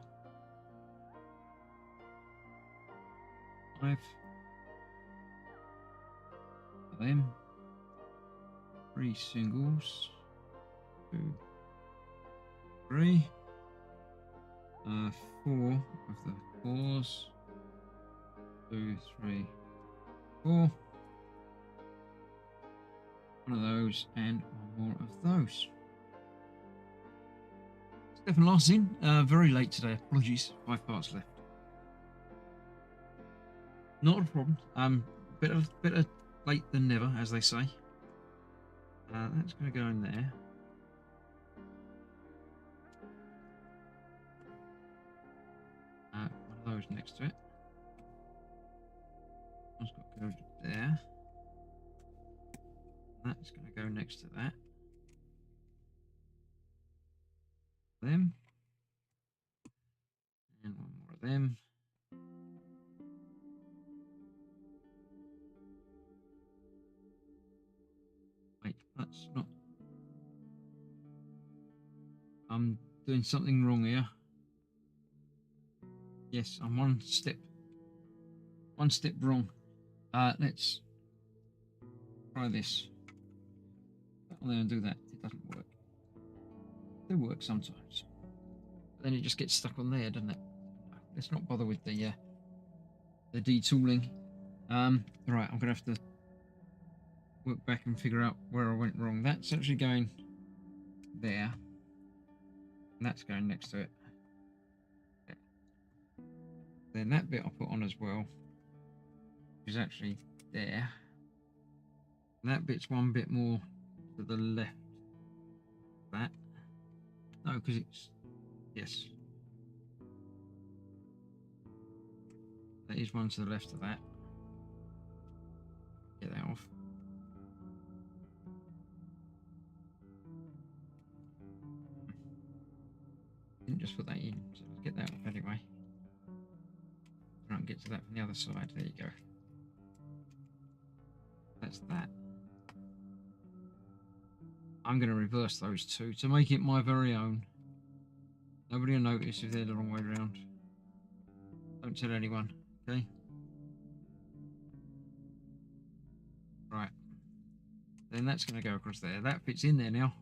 5. Of them. 3 singles. 2, 3. 4 of the fours. 2, 3, 4. One of those and one more of those. Stefan last in. Very late today. Apologies. 5 parts left. Not a problem. Better late than never, as they say. That's going to go in there. One of those next to it. One's got to go there. That's going to go next to that. Them. And one more of them. Wait, that's not... I'm doing something wrong here. Yes, I'm one step wrong. Let's try this. Put on there and do that. It doesn't work. It do work sometimes. But then it just gets stuck on there, doesn't it? Let's not bother with the detooling. Right, I'm gonna have to work back and figure out where I went wrong. That's actually going there. And that's going next to it. Yeah. Then that bit I'll put on as well. Which is actually there. And that bit's one bit more to the left. That. No, because it's... Yes. That is one to the left of that. Get that off. Didn't just put that in, so let's get that off anyway. Try and get to that from the other side. There you go. That's that. I'm going to reverse those two to make it my very own. Nobody will notice if they're the wrong way around. Don't tell anyone, okay? Right. Then that's going to go across there. That fits in there now.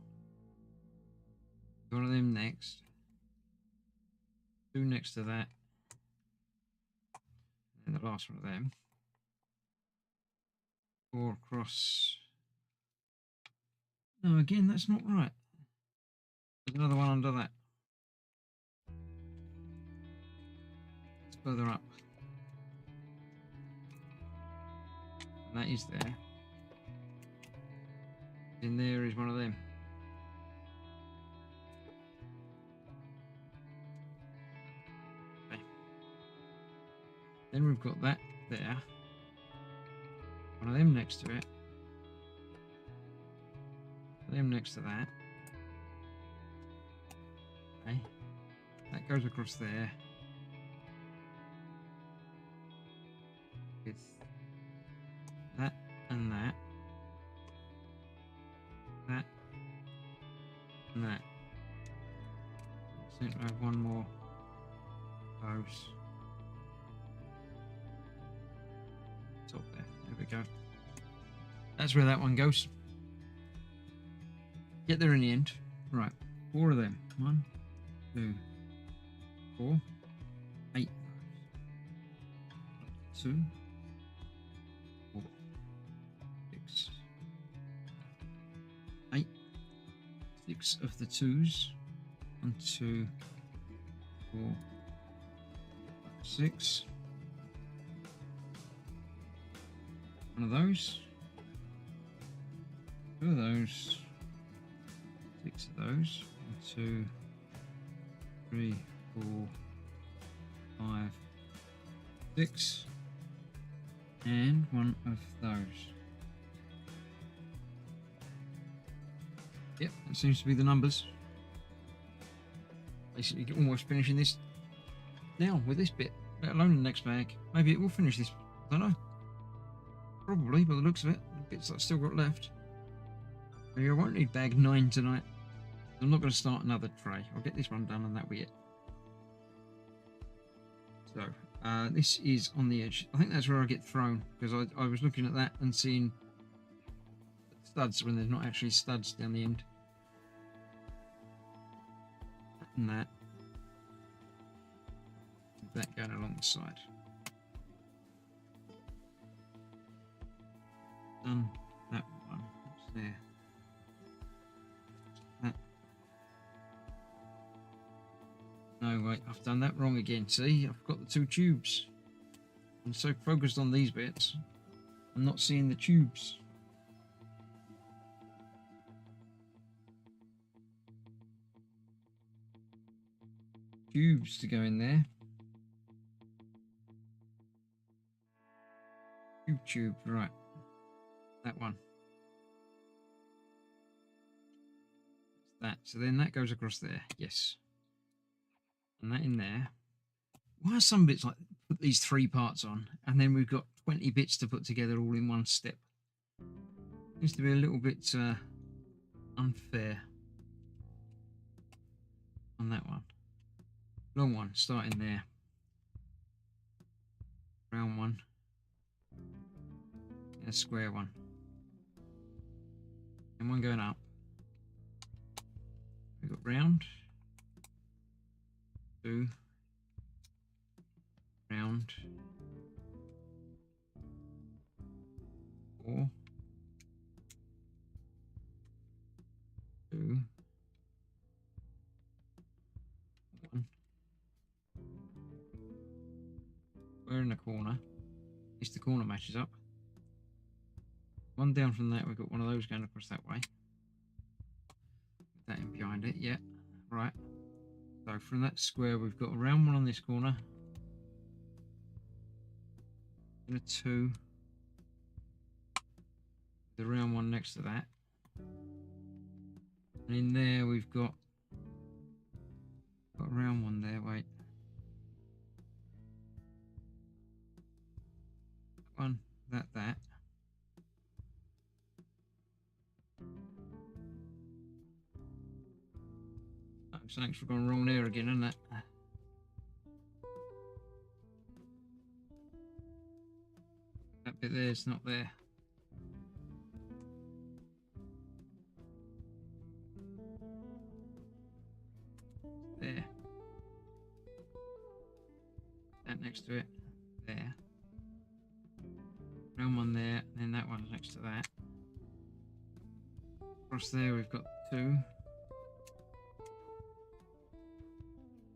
One of them next. Two next to that. And the last one of them. 4 across. No, again, that's not right. There's another one under that. It's further up. And that is there. In there is one of them. Okay. Then we've got that there. One of them next to it. Them next to that. Okay. That goes across there. With that and that. That and that. So I have one more of those. Top there. There we go. That's where that one goes. Get there in the end. Right. 4 of them. 1, 2, 4, 8. 2, 4, 6, 8. 6 of the 2s. 1, 2, 4, 6. One of those. 2 of those. 6 of those. 1, 2, 3, 4, 5, 6. And 1 of those. Yep, that seems to be the numbers. Basically, almost finishing this now with this bit, let alone the next bag. Maybe it will finish this. I don't know. Probably, by the looks of it. The bits I've still got left. Maybe I won't need bag 9 tonight. I'm not going to start another tray. I'll get this one done and that'll be it. So, this is on the edge. I think that's where I get thrown, because I was looking at that and seeing studs when there's not actually studs down the end. And that. That going along the side. Done that one. What's there? That. No, wait, I've done that wrong again. See, I've got the 2 tubes. I'm so focused on these bits, I'm not seeing the tubes. Tubes to go in there. Tube, right. That one. That. So then that goes across there. Yes. And that in there. Why are some bits like put these 3 parts on and then we've got 20 bits to put together all in one step? Seems to be a little bit unfair on that one. Long one starting there. Round one. And a square one. And one going up. We've got round. 2. Round. 4. 2. 1. We're in the corner. At least the corner matches up. One down from that, we've got one of those going across that way. Put that in behind it, yeah. Right. So from that square, we've got a round one on this corner. And a 2. The round one next to that. And in there, we've got a round one there, wait. One, that. Oh, something's gone wrong there again, isn't it? That bit there's not there. There. That next to it. There. Round one there, and then that one next to that. Across there we've got 2.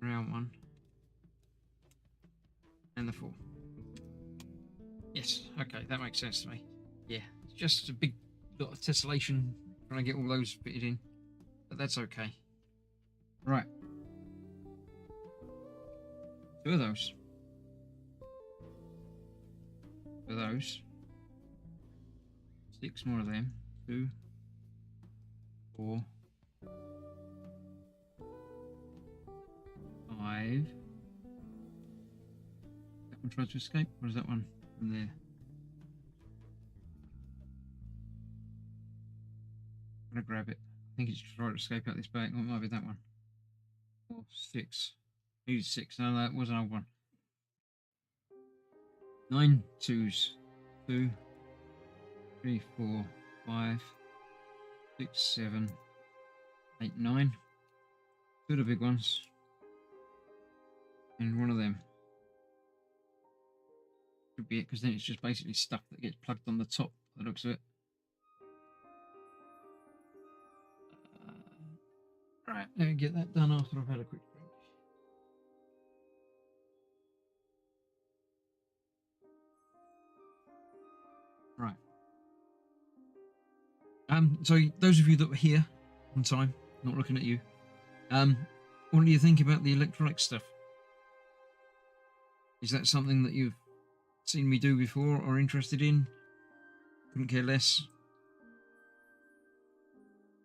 Round one. And the 4. Yes, okay, that makes sense to me. Yeah, it's just a big lot of tessellation trying to get all those fitted in. But that's okay. Right. 2 of those. for those. 6 more of them. 2, 4, 5. That one tries to escape. Or is that one from there? I'm gonna grab it. I think it's trying to escape out this bag. Oh, it might be that one. 4, 6. Who's 6? No, that was an old one. 9 twos. 2, 3, 4, 5, 6, 7, 8, 9. 2 of the big ones. And one of them. Should be it, because then it's just basically stuff that gets plugged on the top, by the looks of it. Right, let me get that done after I've had a quick drink. Right. So those of you that were here on time, not looking at you, what do you think about the electronic stuff? Is that something that you've seen me do before or interested in? Couldn't care less.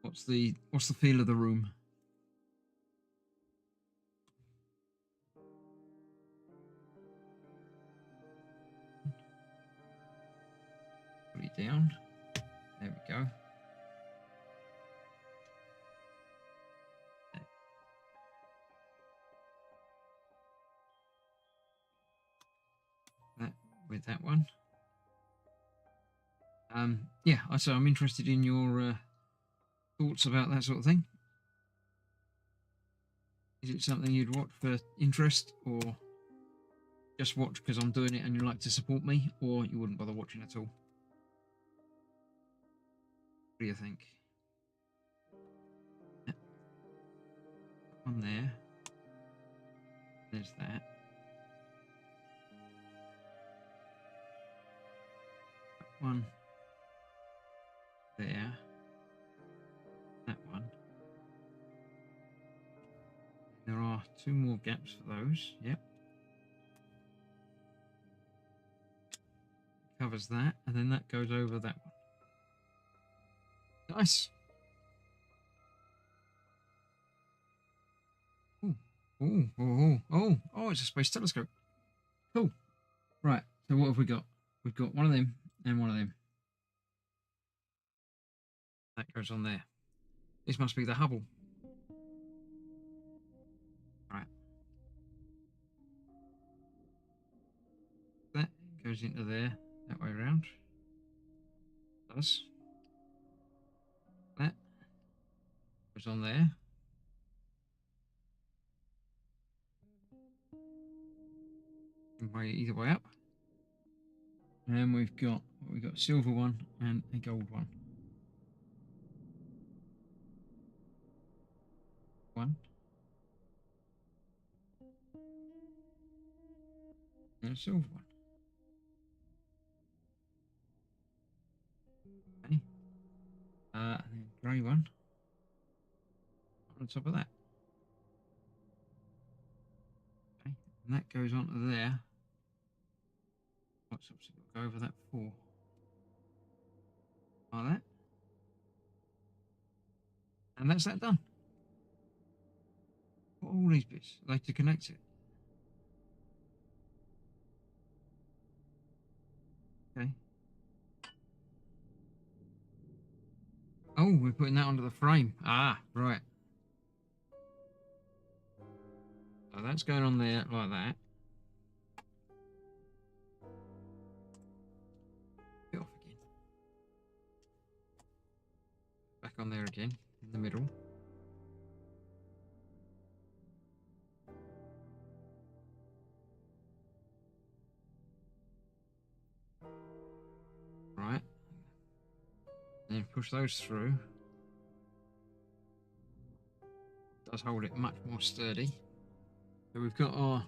What's the feel of the room? Put it down. There we go. That with that one. Yeah, so I'm interested in your thoughts about that sort of thing. Is it something you'd watch for interest, or just watch because I'm doing it and you like to support me, or you wouldn't bother watching at all? What do you think? One there. There's that. One there. That one. There are 2 more gaps for those. Yep. Covers that, and then that goes over that one. Nice. Oh, it's a space telescope. Cool. Right, so what have we got? We've got one of them and one of them. That goes on there. This must be the Hubble. Right. That goes into there, that way around. Does. That goes on there. Either way up. And we've got a silver one and a gold one. One. And a silver one. Okay. And then grey one on top of that. Okay. And that goes onto there. What's obviously got to go over that 4. Like that. And that's that done. What are all these bits? Are they to connect it? Okay. Oh, we're putting that onto the frame. Ah, right. So that's going on there like that. Get off again. Back on there again, in the middle. Right. And then push those through. Does hold it much more sturdy. So we've got our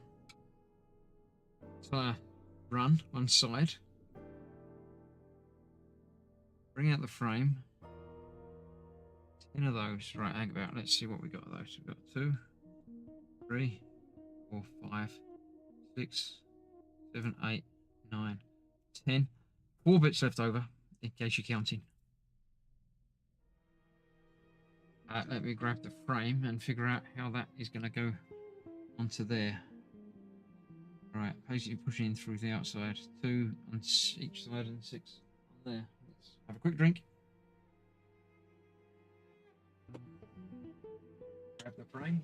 tire run one side. Bring out the frame. 10 of those. Right, hang about. Let's see what we got of those. We've got 2, 3, 4, 5, 6, 7, 8, 9, 10. 4 bits left over, in case you're counting. Let me grab the frame and figure out how that is going to go onto there. Right, basically pushing in through the outside. 2 on each side and 6 on there. Let's have a quick drink. Grab the frame.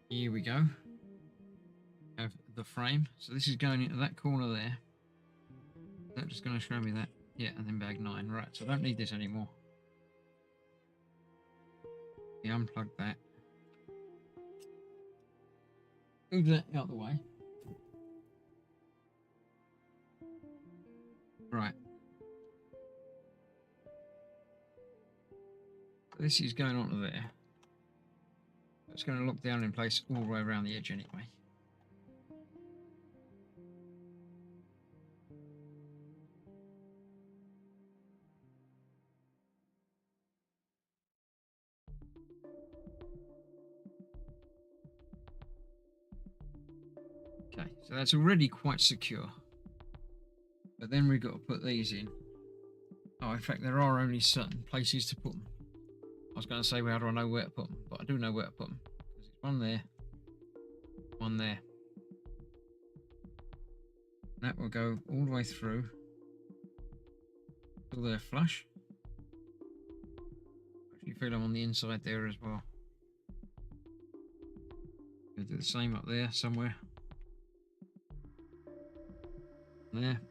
Here we go. Have the frame. So this is going into that corner there. Is that just going to show me that? Yeah, and then bag 9. Right, so I don't need this anymore. Yeah, unplug that. Move that out of the way. Right. This is going onto there. It's going to lock down in place all the way around the edge anyway. Okay, so that's already quite secure. But then we've got to put these in. Oh, in fact, there are only certain places to put them. I was going to say, well, how do I know where to put them? But I do know where to put them. Because it's one there, one there. That will go all the way through till they're flush. Actually feel them on the inside there as well. We'll do the same up there somewhere. There.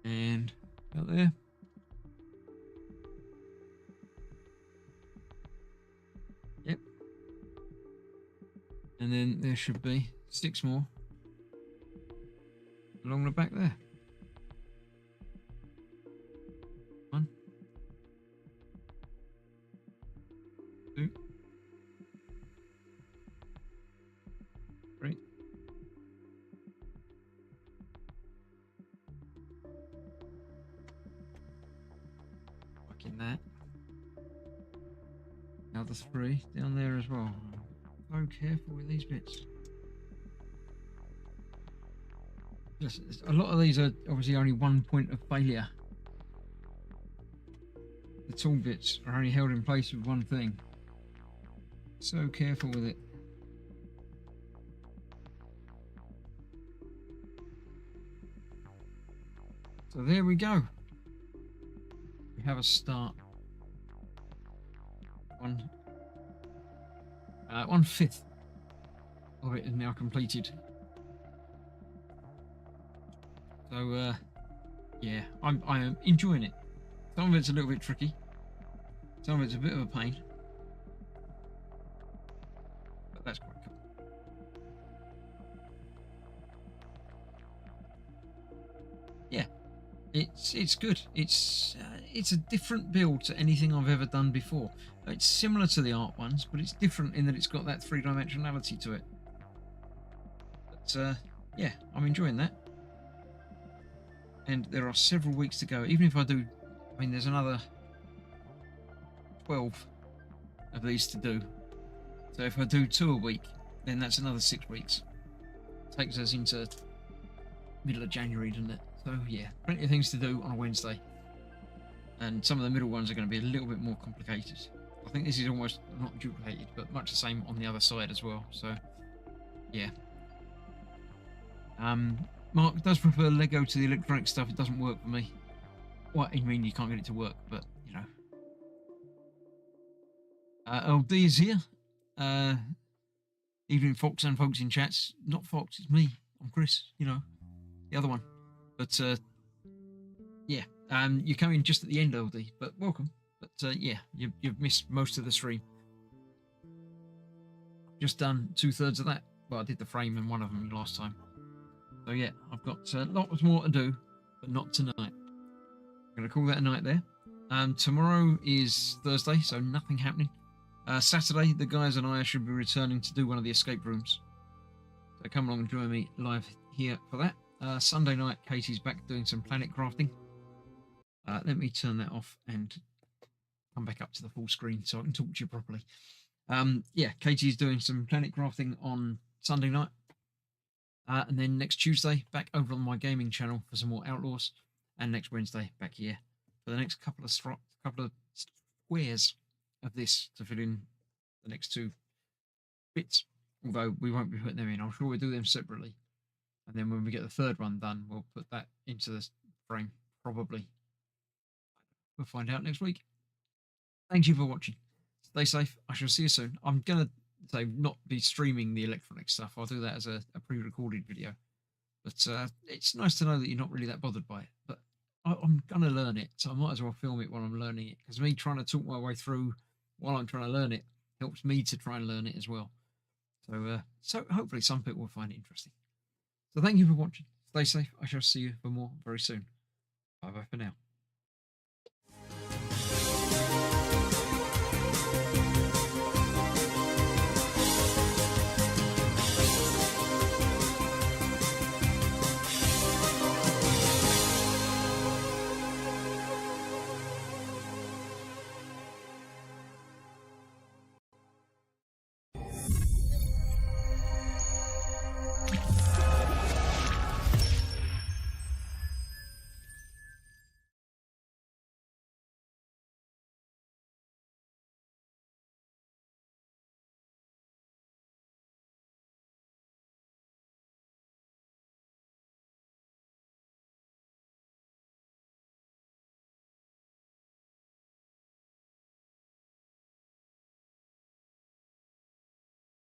And out there. Yep. And then there should be 6 more along the back there. 1, 2, 3. Fucking that. Another 3 down there as well. So careful with these bits. Just, a lot of these are obviously only one point of failure. The tool bits are only held in place with one thing. So careful with it. So there we go. We have a start. 1/5 of it is now completed. So yeah, I am enjoying it. Some of it's a little bit tricky. Some of it's a bit of a pain. But that's quite cool. Yeah, it's good. It's a different build to anything I've ever done before. It's similar to the art ones, but it's different in that it's got that 3-dimensionality to it. But yeah, I'm enjoying that. And there are several weeks to go. Even if I do, I mean, there's another 12 of these to do. So if I do 2 a week, then that's another 6 weeks. Takes us into middle of January, doesn't it? So yeah, plenty of things to do on a Wednesday. And some of the middle ones are going to be a little bit more complicated. I think this is almost not duplicated, but much the same on the other side as well. So yeah. Mark does prefer Lego to the electronic stuff. It doesn't work for me. Well, I mean, you can't get it to work, but you know. LD is here. Evening, Fox and folks in chats. Not Fox, it's me. I'm Chris. You know, the other one. But yeah, you come in just at the end, LD. But welcome. But yeah, you've missed most of the stream. Just done 2/3 of that. Well, I did the frame and one of them last time. So yeah, I've got lots more to do, but not tonight. I'm going to call that a night there. Tomorrow is Thursday, so nothing happening. Saturday, the guys and I should be returning to do one of the escape rooms. So come along and join me live here for that. Sunday night, Katie's back doing some planet crafting. Let me turn that off and come back up to the full screen so I can talk to you properly. Yeah, Katie's doing some planet crafting on Sunday night. And then next Tuesday, back over on my gaming channel for some more Outlaws. And next Wednesday, back here for the next couple of squares of this to fill in the next 2 bits. Although we won't be putting them in. I'm sure we'll do them separately. And then when we get the third one done, we'll put that into the frame, probably. We'll find out next week. Thank you for watching. Stay safe. I shall see you soon. I'm going to say not be streaming the electronic stuff. I'll do that as a pre-recorded video. But it's nice to know that you're not really that bothered by it. But I'm going to learn it, so I might as well film it while I'm learning it. Because me trying to talk my way through while I'm trying to learn it helps me to try and learn it as well. So hopefully some people will find it interesting. So thank you for watching. Stay safe. I shall see you for more very soon. Bye bye for now.